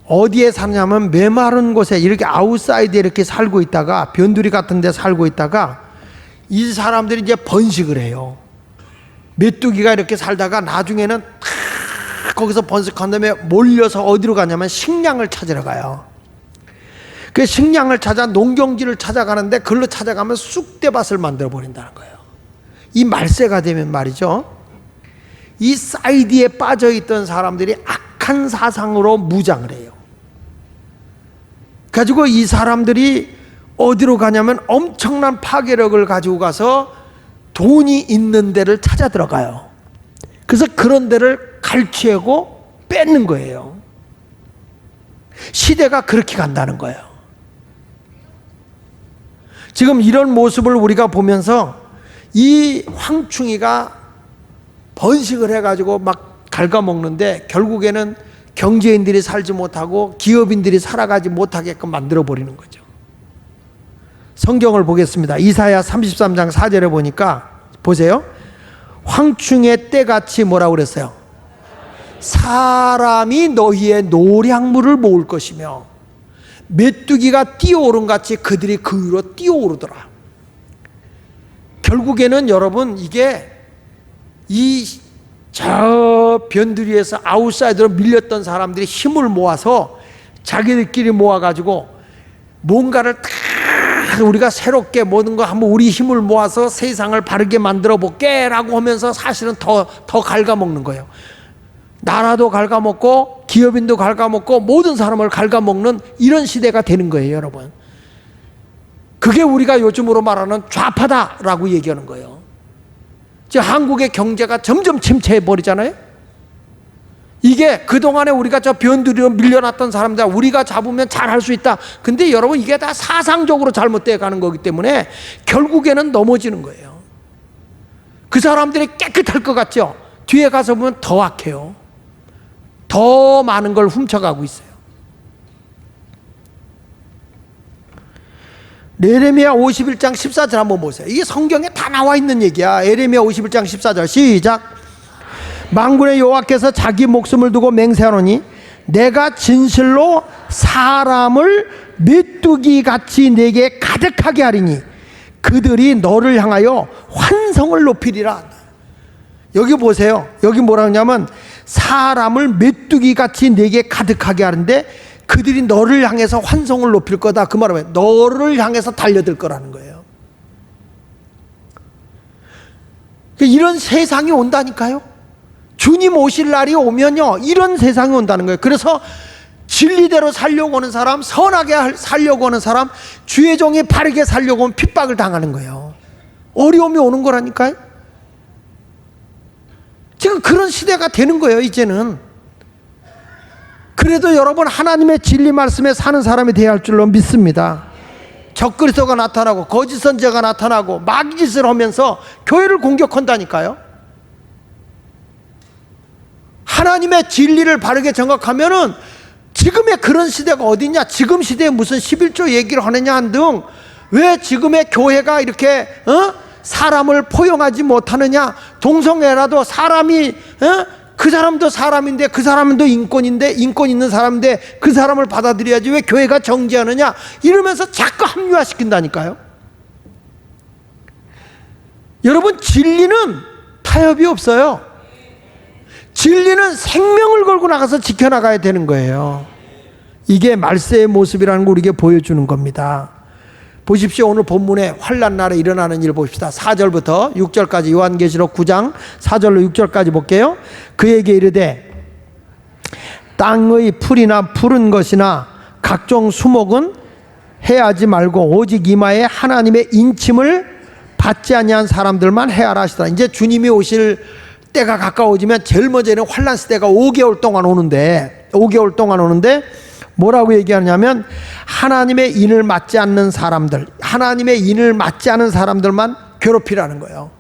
어디에 사냐면 메마른 곳에, 이렇게 아웃사이드에 이렇게 살고 있다가, 변두리 같은 데 살고 있다가 이 사람들이 이제 번식을 해요. 메뚜기가 이렇게 살다가 나중에는 다 거기서 번식한 다음에 몰려서 어디로 가냐면 식량을 찾으러 가요. 그 식량을 찾아 농경지를 찾아가는데 그걸로 찾아가면 쑥대밭을 만들어 버린다는 거예요. 이 말세가 되면 말이죠, 이 사이드에 빠져 있던 사람들이 악한 사상으로 무장을 해요. 가지고 이 사람들이 어디로 가냐면 엄청난 파괴력을 가지고 가서 돈이 있는 데를 찾아 들어가요. 그래서 그런 데를 갈취하고 뺏는 거예요. 시대가 그렇게 간다는 거예요. 지금 이런 모습을 우리가 보면서 이 황충이가 번식을 해가지고 막 갉아먹는데 결국에는 경제인들이 살지 못하고 기업인들이 살아가지 못하게끔 만들어버리는 거죠. 성경을 보겠습니다. 이사야 33장 4절에 보니까 보세요. 황충의 때같이 뭐라고 그랬어요? 사람이 너희의 노량물을 모을 것이며 메뚜기가 뛰어오른 같이 그들이 그 위로 뛰어오르더라. 결국에는 여러분, 이게 저 변두리에서 아웃사이드로 밀렸던 사람들이 힘을 모아서 자기들끼리 모아가지고 뭔가를 다 우리가 새롭게 모든 거 한번 우리 힘을 모아서 세상을 바르게 만들어 볼게 라고 하면서 사실은 더 갉아먹는 거예요. 나라도 갉아먹고 기업인도 갉아먹고 모든 사람을 갉아먹는 이런 시대가 되는 거예요, 여러분. 그게 우리가 요즘으로 말하는 좌파다라고 얘기하는 거예요. 지금 한국의 경제가 점점 침체해 버리잖아요. 이게 그동안에 우리가 저 변두리로 밀려났던 사람들 우리가 잡으면 잘할 수 있다. 근데 여러분, 이게 다 사상적으로 잘못되어 가는 거기 때문에 결국에는 넘어지는 거예요. 그 사람들이 깨끗할 것 같죠? 뒤에 가서 보면 더 악해요. 더 많은 걸 훔쳐가고 있어요. 예레미야 51장 14절 한번 보세요. 이게 성경에 다 나와 있는 얘기야. 예레미야 51장 14절 시작. 만군의 여호와께서 자기 목숨을 두고 맹세하노니 내가 진실로 사람을 메뚜기같이 내게 가득하게 하리니 그들이 너를 향하여 환성을 높이리라. 여기 보세요. 여기 뭐라 하냐면 사람을 메뚜기같이 내게 가득하게 하는데 그들이 너를 향해서 환성을 높일 거다. 그 말은 너를 향해서 달려들 거라는 거예요. 이런 세상이 온다니까요. 주님 오실 날이 오면요, 이런 세상이 온다는 거예요. 그래서 진리대로 살려고 하는 사람, 선하게 살려고 하는 사람, 주의 종이 바르게 살려고 하면 핍박을 당하는 거예요. 어려움이 오는 거라니까요. 지금 그런 시대가 되는 거예요, 이제는. 그래도 여러분, 하나님의 진리 말씀에 사는 사람이 되어야 할 줄로 믿습니다. 적그리스도가 나타나고 거짓 선지자가 나타나고 마귀짓을 하면서 교회를 공격한다니까요. 하나님의 진리를 바르게 정확하면은 지금의 그런 시대가 어디냐, 지금 시대에 무슨 11조 얘기를 하느냐 한 등 왜 지금의 교회가 이렇게 사람을 포용하지 못하느냐. 동성애라도 사람이 그 사람도 사람인데 그 사람도 인권 있는 사람인데 그 사람을 받아들여야지 왜 교회가 정죄하느냐 이러면서 자꾸 합리화시킨다니까요. 여러분, 진리는 타협이 없어요. 진리는 생명을 걸고 나가서 지켜나가야 되는 거예요. 이게 말세의 모습이라는 걸 우리에게 보여주는 겁니다. 보십시오. 오늘 본문에 환난 날에 일어나는 일 봅시다. 4절부터 6절까지 요한계시록 9장 4절로 6절까지 볼게요. 그에게 이르되 땅의 풀이나 푸른 것이나 각종 수목은 해하지 말고 오직 이마에 하나님의 인침을 받지 아니한 사람들만 해하라 하시더라. 이제 주님이 오실 때가 가까워지면 제일 먼저는 환난 시대가 5개월 동안 오는데 뭐라고 얘기하냐면 하나님의 인을 맞지 않는 사람들, 하나님의 인을 맞지 않은 사람들만 괴롭히라는 거예요.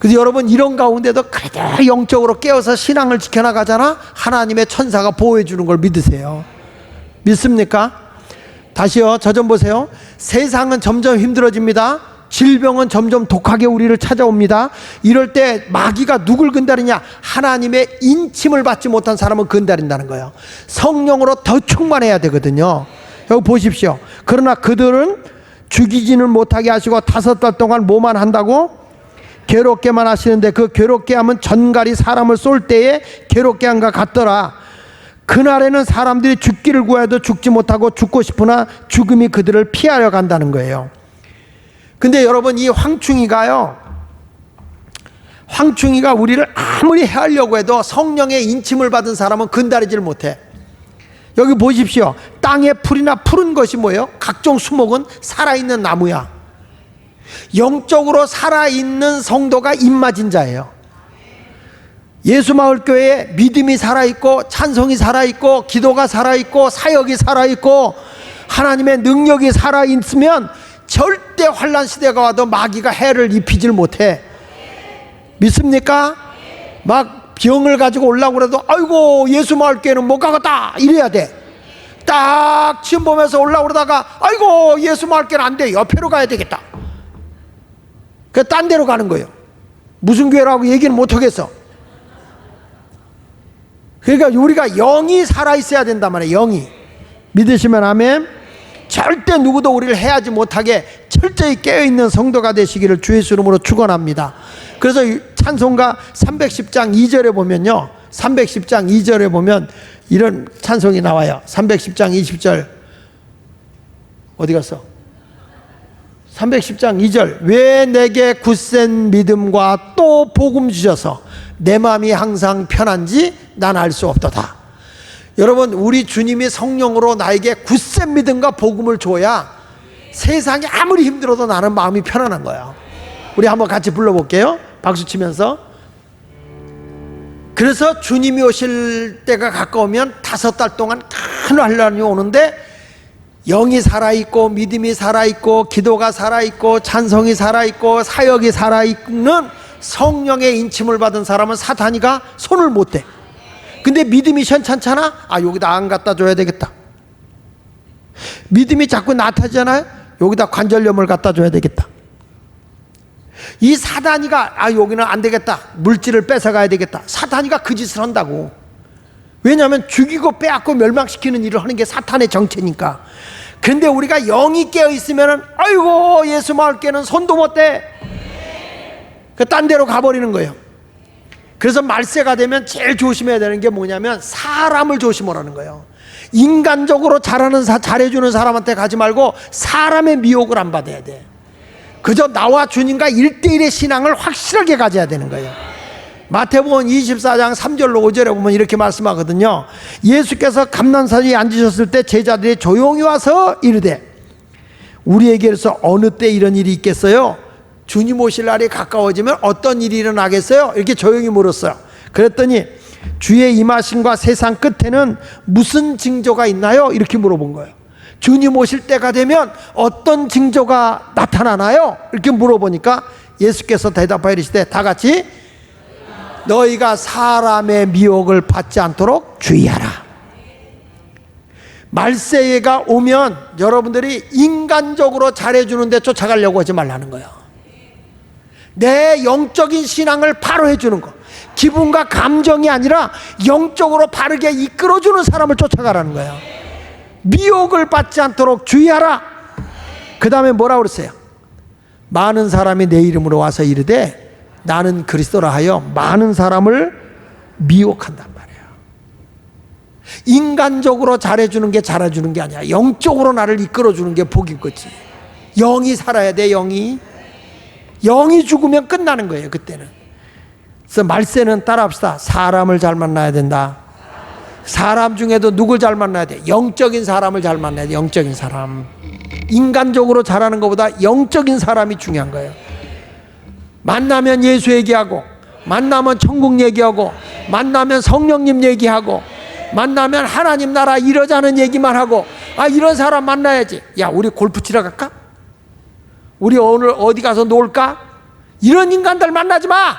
그래서 여러분 이런 가운데도 그래도 영적으로 깨어서 신앙을 지켜나가잖아. 하나님의 천사가 보호해 주는 걸 믿으세요. 믿습니까? 다시요. 저 좀 보세요. 세상은 점점 힘들어집니다. 질병은 점점 독하게 우리를 찾아옵니다. 이럴 때 마귀가 누굴 근다리냐? 하나님의 인침을 받지 못한 사람을 근다린다는 거예요. 성령으로 더 충만해야 되거든요. 여기 보십시오. 그러나 그들은 죽이지는 못하게 하시고 5달 동안 뭐만 한다고? 괴롭게만 하시는데 그 괴롭게 하면 전갈이 사람을 쏠 때에 괴롭게 한과 같더라. 그날에는 사람들이 죽기를 구해도 죽지 못하고 죽고 싶으나 죽음이 그들을 피하려 간다는 거예요. 근데 여러분 이 황충이가 우리를 아무리 해하려고 해도 성령의 인침을 받은 사람은 근다리질 못해. 여기 보십시오. 땅에 풀이나 푸른 것이 뭐예요? 각종 수목은 살아있는 나무야. 영적으로 살아있는 성도가 입맞은 자예요. 예수마을교회에 믿음이 살아있고 찬송이 살아있고 기도가 살아있고 사역이 살아있고 하나님의 능력이 살아있으면 절대 환난 시대가 와도 마귀가 해를 입히질 못해. 믿습니까? 막 병을 가지고 오려고 그래도 아이고 예수마을교회는 못 가겠다 이래야 돼. 딱 시험 보면서 오려고 그러다가 아이고 예수마을교회는 안 돼. 옆으로 가야 되겠다. 그 딴 데로 가는 거예요. 무슨 교회라고 얘기는 못 하겠어. 그러니까 우리가 영이 살아있어야 된단 말이에요. 영이. 믿으시면 아멘. 절대 누구도 우리를 해하지 못하게 철저히 깨어있는 성도가 되시기를 주의 이름으로 축원합니다. 그래서 찬송가 310장 2절에 보면요, 310장 2절에 보면 이런 찬송이 나와요. 310장 20절 어디 갔어? 310장 2절 왜 내게 굳센 믿음과 또 복음 주셔서 내 마음이 항상 편한지 난 알 수 없도다. 여러분 우리 주님이 성령으로 나에게 굳센 믿음과 복음을 줘야 세상이 아무리 힘들어도 나는 마음이 편안한 거야. 우리 한번 같이 불러볼게요. 박수 치면서. 그래서 주님이 오실 때가 가까우면 5달 동안 큰 환난이 오는데 영이 살아있고 믿음이 살아있고 기도가 살아있고 찬송이 살아있고 사역이 살아있는 성령의 인침을 받은 사람은 사탄이가 손을 못 대. 근데 믿음이 현찮잖아? 아 여기다 안 갖다 줘야 되겠다. 믿음이 자꾸 나타지잖아요? 여기다 관절염을 갖다 줘야 되겠다. 이 사단이가 아 여기는 안 되겠다. 물질을 뺏어가야 되겠다. 사단이가 그 짓을 한다고. 왜냐하면 죽이고 빼앗고 멸망시키는 일을 하는 게 사탄의 정체니까. 그런데 우리가 영이 깨어있으면 아이고 예수마을교회는 손도 못 대. 그 딴 데로 가버리는 거예요. 그래서 말세가 되면 제일 조심해야 되는 게 뭐냐면 사람을 조심하라는 거예요. 인간적으로 잘해주는 사람한테 가지 말고 사람의 미혹을 안 받아야 돼. 그저 나와 주님과 1대1의 신앙을 확실하게 가져야 되는 거예요. 마태복음 24장 3절로 5절에 보면 이렇게 말씀하거든요. 예수께서 감난산에 앉으셨을 때 제자들이 조용히 와서 이르되 우리에게서 어느 때 이런 일이 있겠어요? 주님 오실 날이 가까워지면 어떤 일이 일어나겠어요? 이렇게 조용히 물었어요. 그랬더니 주의 임하심과 세상 끝에는 무슨 징조가 있나요? 이렇게 물어본 거예요. 주님 오실 때가 되면 어떤 징조가 나타나나요? 이렇게 물어보니까 예수께서 대답하여 이르시되 다 같이 너희가 사람의 미혹을 받지 않도록 주의하라. 말세가 오면 여러분들이 인간적으로 잘해주는 데 쫓아가려고 하지 말라는 거예요. 내 영적인 신앙을 바로 해주는 거, 기분과 감정이 아니라 영적으로 바르게 이끌어주는 사람을 쫓아가라는 거예요. 미혹을 받지 않도록 주의하라. 그 다음에 뭐라고 그랬어요? 많은 사람이 내 이름으로 와서 이르되 나는 그리스도라 하여 많은 사람을 미혹한단 말이에요. 인간적으로 잘해주는 게 잘해주는 게 아니야. 영적으로 나를 이끌어주는 게 복인 거지. 영이 살아야 돼. 영이 죽으면 끝나는 거예요. 그때는. 그래서 말세는 따라합시다. 사람을 잘 만나야 된다. 사람 중에도 누굴 잘 만나야 돼? 영적인 사람을 잘 만나야 돼. 영적인 사람. 인간적으로 잘하는 것보다 영적인 사람이 중요한 거예요. 만나면 예수 얘기하고, 만나면 천국 얘기하고, 만나면 성령님 얘기하고, 만나면 하나님 나라 이러자는 얘기만 하고, 아 이런 사람 만나야지. 야 우리 골프 치러 갈까? 우리 오늘 어디 가서 놀까? 이런 인간들 만나지 마.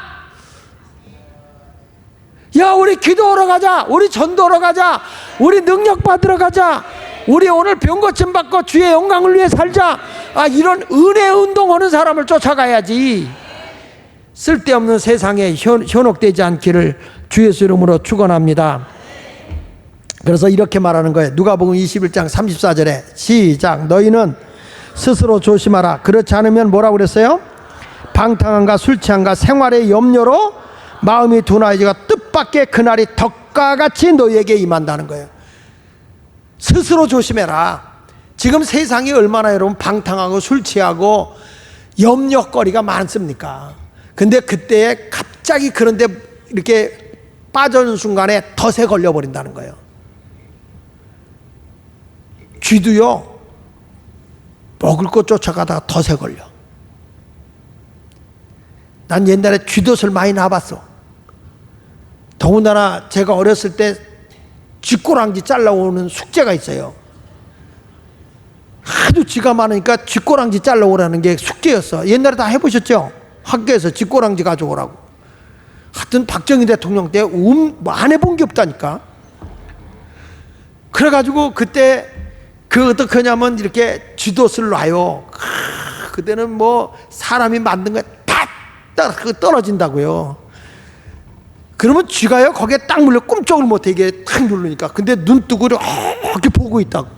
야, 우리 기도하러 가자. 우리 전도하러 가자. 우리 능력 받으러 가자. 우리 오늘 병 고침 받고 주의 영광을 위해 살자. 이런 은혜 운동하는 사람을 쫓아가야지. 쓸데없는 세상에 현혹되지 않기를 주 예수 이름으로 축원합니다. 그래서 이렇게 말하는 거예요. 누가복음 21장 34절에 시작. 너희는 스스로 조심하라. 그렇지 않으면 뭐라고 그랬어요? 방탕함과 술 취함과 생활의 염려로 마음이 둔하여지고 뜻밖의 그날이 덕과 같이 너희에게 임한다는 거예요. 스스로 조심해라. 지금 세상이 얼마나 여러분 방탕하고 술 취하고 염려거리가 많습니까? 근데 그때에 갑자기 그런데 이렇게 빠져는 순간에 덫에 걸려버린다는 거예요. 쥐도요, 먹을 것 쫓아가다가 덫에 걸려. 난 옛날에 쥐덫을 많이 놔봤어. 더군다나 제가 어렸을 때 쥐꼬랑지 잘라오는 숙제가 있어요. 하도 쥐가 많으니까 쥐꼬랑지 잘라오라는 게 숙제였어. 옛날에 다 해보셨죠? 학교에서 쥐꼬랑지 가져오라고. 하여튼 박정희 대통령 때 안 해본 게 없다니까. 그래가지고 그때 어떻게 하냐면 이렇게 쥐덫을 놔요. 그때는 뭐 사람이 만든 거에 다 떨어진다고요. 그러면 쥐가요 거기에 딱 물려 꼼짝을 못해. 이게 탁 누르니까. 근데 눈 뜨고 이렇게 보고 있다고.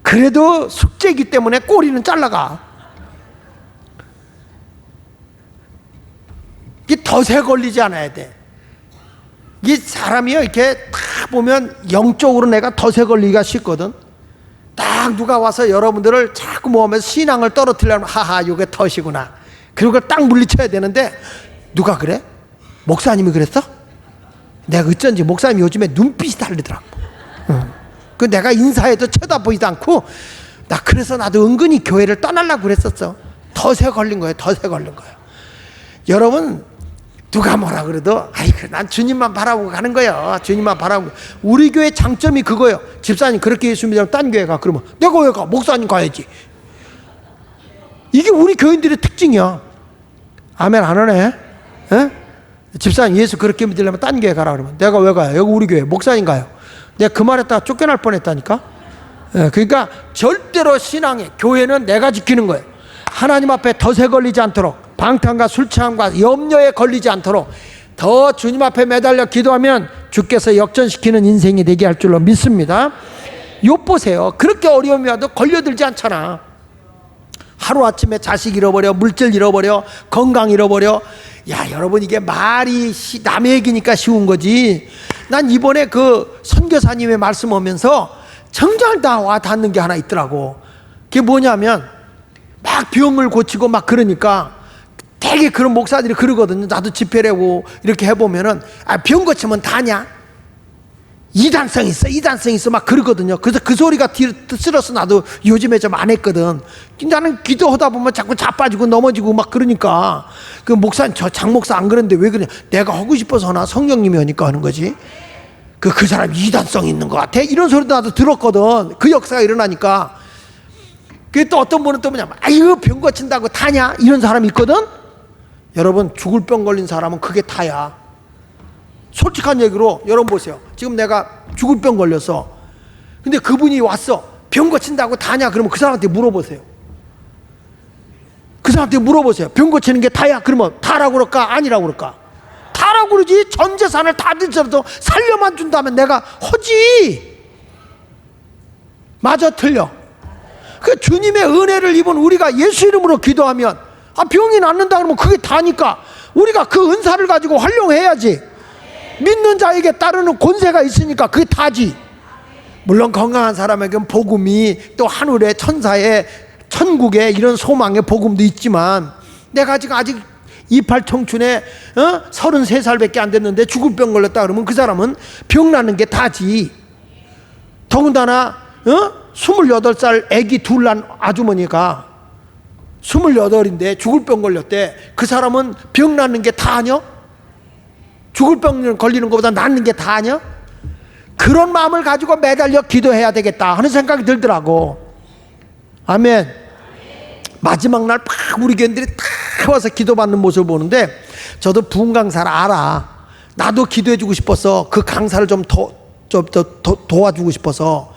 그래도 숙제이기 때문에 꼬리는 잘라가. 이게 덫에 걸리지 않아야 돼. 이 사람이요 이렇게 딱 보면 영적으로 내가 덫에 걸리기가 쉽거든. 딱 누가 와서 여러분들을 자꾸 모으면서 신앙을 떨어뜨리려면 하하 이게 덫이구나. 그리고 딱 물리쳐야 되는데 누가 그래? 목사님이 그랬어? 내가 어쩐지 목사님이 요즘에 눈빛이 다르더라고. 그 내가 인사해도 쳐다보지도 않고 나 그래서 나도 은근히 교회를 떠나려고 그랬었어. 덫에 걸린 거예요. 덫에 걸린 거예요. 여러분 누가 뭐라 그래도 난 주님만 바라보고 가는 거예요. 주님만 바라보고. 우리 교회 장점이 그거예요. 집사님 그렇게 예수 믿으면 딴 교회 가. 그러면 내가 왜 가? 목사님 가야지. 이게 우리 교인들의 특징이야. 아멘 안 하네? 에? 집사님 예수 그렇게 믿으려면 딴 교회 가라. 그러면 내가 왜 가요? 여기 우리 교회 목사님 가요. 내가 그 말했다가 쫓겨날 뻔했다니까. 그러니까 절대로 신앙에 교회는 내가 지키는 거예요. 하나님 앞에 덫에 걸리지 않도록, 방탕과 술 취함과 염려에 걸리지 않도록 더 주님 앞에 매달려 기도하면 주께서 역전시키는 인생이 되게 할 줄로 믿습니다. 욥 보세요. 그렇게 어려움이 와도 걸려들지 않잖아. 하루아침에 자식 잃어버려, 물질 잃어버려, 건강 잃어버려. 야 여러분 이게 말이 남의 얘기니까 쉬운 거지. 난 이번에 그 선교사님의 말씀 오면서 정말 다 와 닿는 게 하나 있더라고. 그게 뭐냐면 막 병을 고치고 막 그러니까 되게 그런 목사들이 그러거든요. 나도 집회를 하고 이렇게 해보면은 병 고치면 다냐? 이단성 있어 막 그러거든요. 그래서 그 소리가 싫어서 나도 요즘에 좀 안 했거든. 나는 기도하다 보면 자꾸 자빠지고 넘어지고 막 그러니까 그 목사님 저 장 목사 안 그랬는데 왜 그러냐? 내가 하고 싶어서나 성령님이 하니까 하는 거지. 그 사람 이단성 있는 것 같아? 이런 소리도 나도 들었거든. 그 역사가 일어나니까. 그게 또 어떤 분은 또 뭐냐면 이거 병 고친다고 다냐? 이런 사람이 있거든. 여러분 죽을 병 걸린 사람은 그게 다야. 솔직한 얘기로 여러분 보세요. 지금 내가 죽을 병 걸렸어. 근데 그분이 왔어. 병 고친다고 다냐? 그러면 그 사람한테 물어보세요. 그 사람한테 물어보세요. 병 고치는 게 다야? 그러면 다라고 그럴까? 아니라고 그럴까? 다라고 그러지. 전 재산을 다 들더라도 살려만 준다면 내가 하지. 맞아 틀려? 그 주님의 은혜를 입은 우리가 예수 이름으로 기도하면 병이 낫는다 그러면 그게 다니까 우리가 그 은사를 가지고 활용해야지. 믿는 자에게 따르는 권세가 있으니까 그게 다지. 물론 건강한 사람에게는 복음이 또 하늘의 천사의 천국의 이런 소망의 복음도 있지만 내가 지금 아직 28 청춘에 33살밖에 안 됐는데 죽을 병 걸렸다 그러면 그 사람은 병 나는 게 다지. 더군다나 28살 애기 둘 난 아주머니가 28인데 죽을 병 걸렸대. 그 사람은 병 낫는 게 다 아냐? 죽을 병 걸리는 것보다 낫는 게 다 아냐? 그런 마음을 가지고 매달려 기도해야 되겠다 하는 생각이 들더라고. 아멘. 마지막 날 막 우리 교인들이 다 와서 기도받는 모습을 보는데 저도 부흥 강사를 알아. 나도 기도해주고 싶어서 그 강사를 좀 도와주고 싶어서.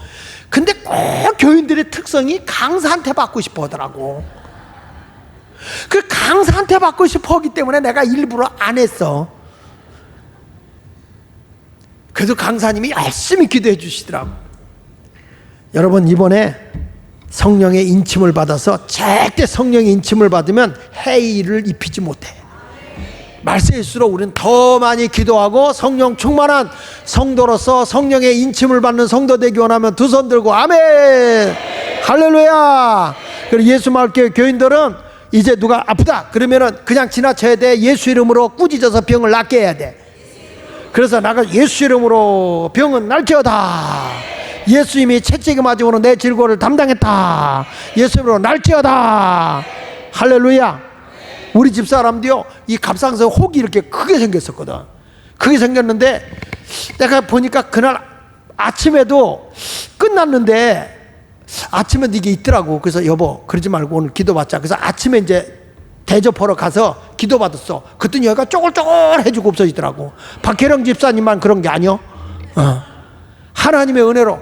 근데 꼭 교인들의 특성이 강사한테 받고 싶어 하더라고. 그 강사한테 받고 싶어 하기 때문에 내가 일부러 안 했어. 그래서 강사님이 열심히 기도해 주시더라고. 여러분, 이번에 성령의 인침을 받아서 절대 성령의 인침을 받으면 해이를 입히지 못해. 말세일수록 우리는 더 많이 기도하고 성령 충만한 성도로서 성령의 인침을 받는 성도 되기 원하면 두 손 들고 아멘, 할렐루야. 그리고 예수 마을교회 교인들은 이제 누가 아프다 그러면은 그냥 지나쳐야 돼. 예수 이름으로 꾸짖어서 병을 낫게 해야 돼. 그래서 나가 예수 이름으로 병은 날지어다. 예수님이 채찍에 맞음으로 내 질고를 담당했다. 예수 이름으로 날지어다. 할렐루야. 우리 집사람도요, 이 갑상선 혹이 이렇게 크게 생겼었거든. 크게 생겼는데 내가 보니까 그날 아침에도 끝났는데 아침에도 이게 있더라고. 그래서 여보 그러지 말고 오늘 기도받자. 그래서 아침에 이제 대접하러 가서 기도받았어. 그랬더니 여기가 쪼글쪼글해지고 없어지더라고. 박혜령 집사님만 그런 게 아니요. 하나님의 은혜로.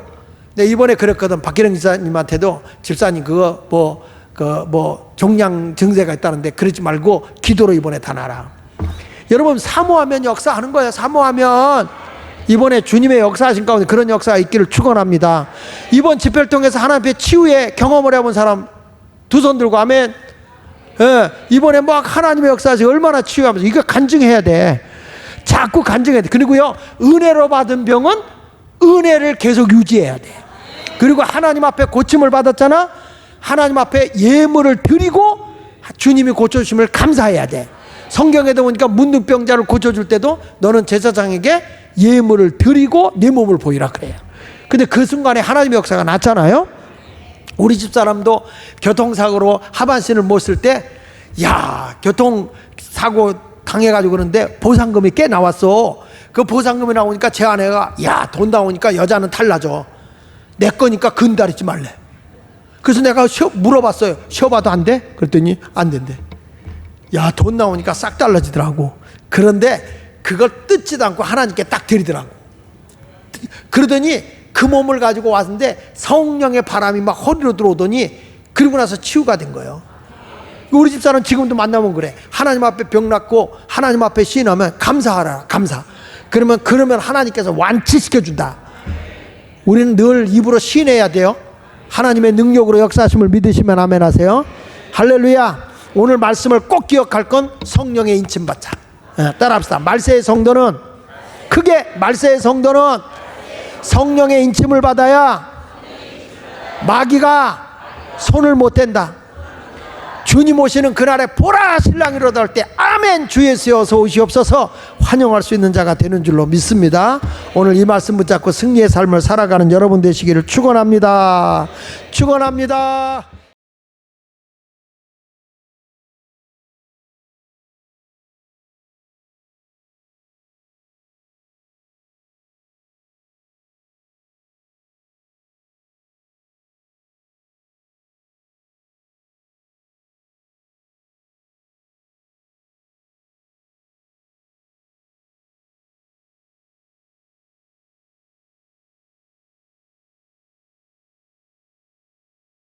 내가 이번에 그랬거든. 박혜령 집사님한테도 집사님 그거 뭐 종양 증세가 있다는데 그러지 말고 기도로 이번에 다 나라. 여러분, 사모하면 역사하는 거예요. 사모하면. 이번에 주님의 역사하신 가운데 그런 역사가 있기를 축원합니다. 이번 집회를 통해서 하나님의 치유의 경험을 해본 사람 두 손 들고 아멘. 예, 이번에 막 하나님의 역사하시 얼마나 치유하면서 이거 간증해야 돼. 자꾸 간증해야 돼. 그리고요, 은혜로 받은 병은 은혜를 계속 유지해야 돼. 그리고 하나님 앞에 고침을 받았잖아. 하나님 앞에 예물을 드리고 주님이 고쳐주심을 감사해야 돼. 성경에도 보니까 문둥병자를 고쳐줄 때도 너는 제사장에게 예물을 드리고 내 몸을 보이라 그래요. 근데 그 순간에 하나님의 역사가 났잖아요. 우리 집사람도 교통사고로 하반신을 못 쓸 때, 야, 교통사고 당해가지고 그러는데 보상금이 꽤 나왔어. 그 보상금이 나오니까 제 아내가, 야, 돈 나오니까 여자는 달라져. 내 거니까 건드리지 말래. 그래서 내가 물어봤어요. 쉬어봐도 안 돼? 그랬더니 안 된대. 야, 돈 나오니까 싹 달라지더라고. 그런데 그걸 뜯지도 않고 하나님께 딱 드리더라고. 그러더니 그 몸을 가지고 왔는데 성령의 바람이 막 허리로 들어오더니 그러고 나서 치유가 된 거예요. 우리 집사람 지금도 만나면 그래. 하나님 앞에 병 낫고 하나님 앞에 시인하면 감사하라. 감사. 그러면 하나님께서 완치시켜준다. 우리는 늘 입으로 시인해야 돼요. 하나님의 능력으로 역사하심을 믿으시면 아멘 하세요. 할렐루야. 오늘 말씀을 꼭 기억할 건 성령의 인침 받자. 따라합시다. 말세의 성도는, 크게 말세의 성도는 성령의 인침을 받아야 마귀가 손을 못 댄다. 주님 오시는 그날에 보라 신랑이 이르다 할 때 아멘 주 예수여 어서 오시옵소서 환영할 수 있는 자가 되는 줄로 믿습니다. 오늘 이 말씀 붙잡고 승리의 삶을 살아가는 여러분 되시기를 축원합니다. 축원합니다.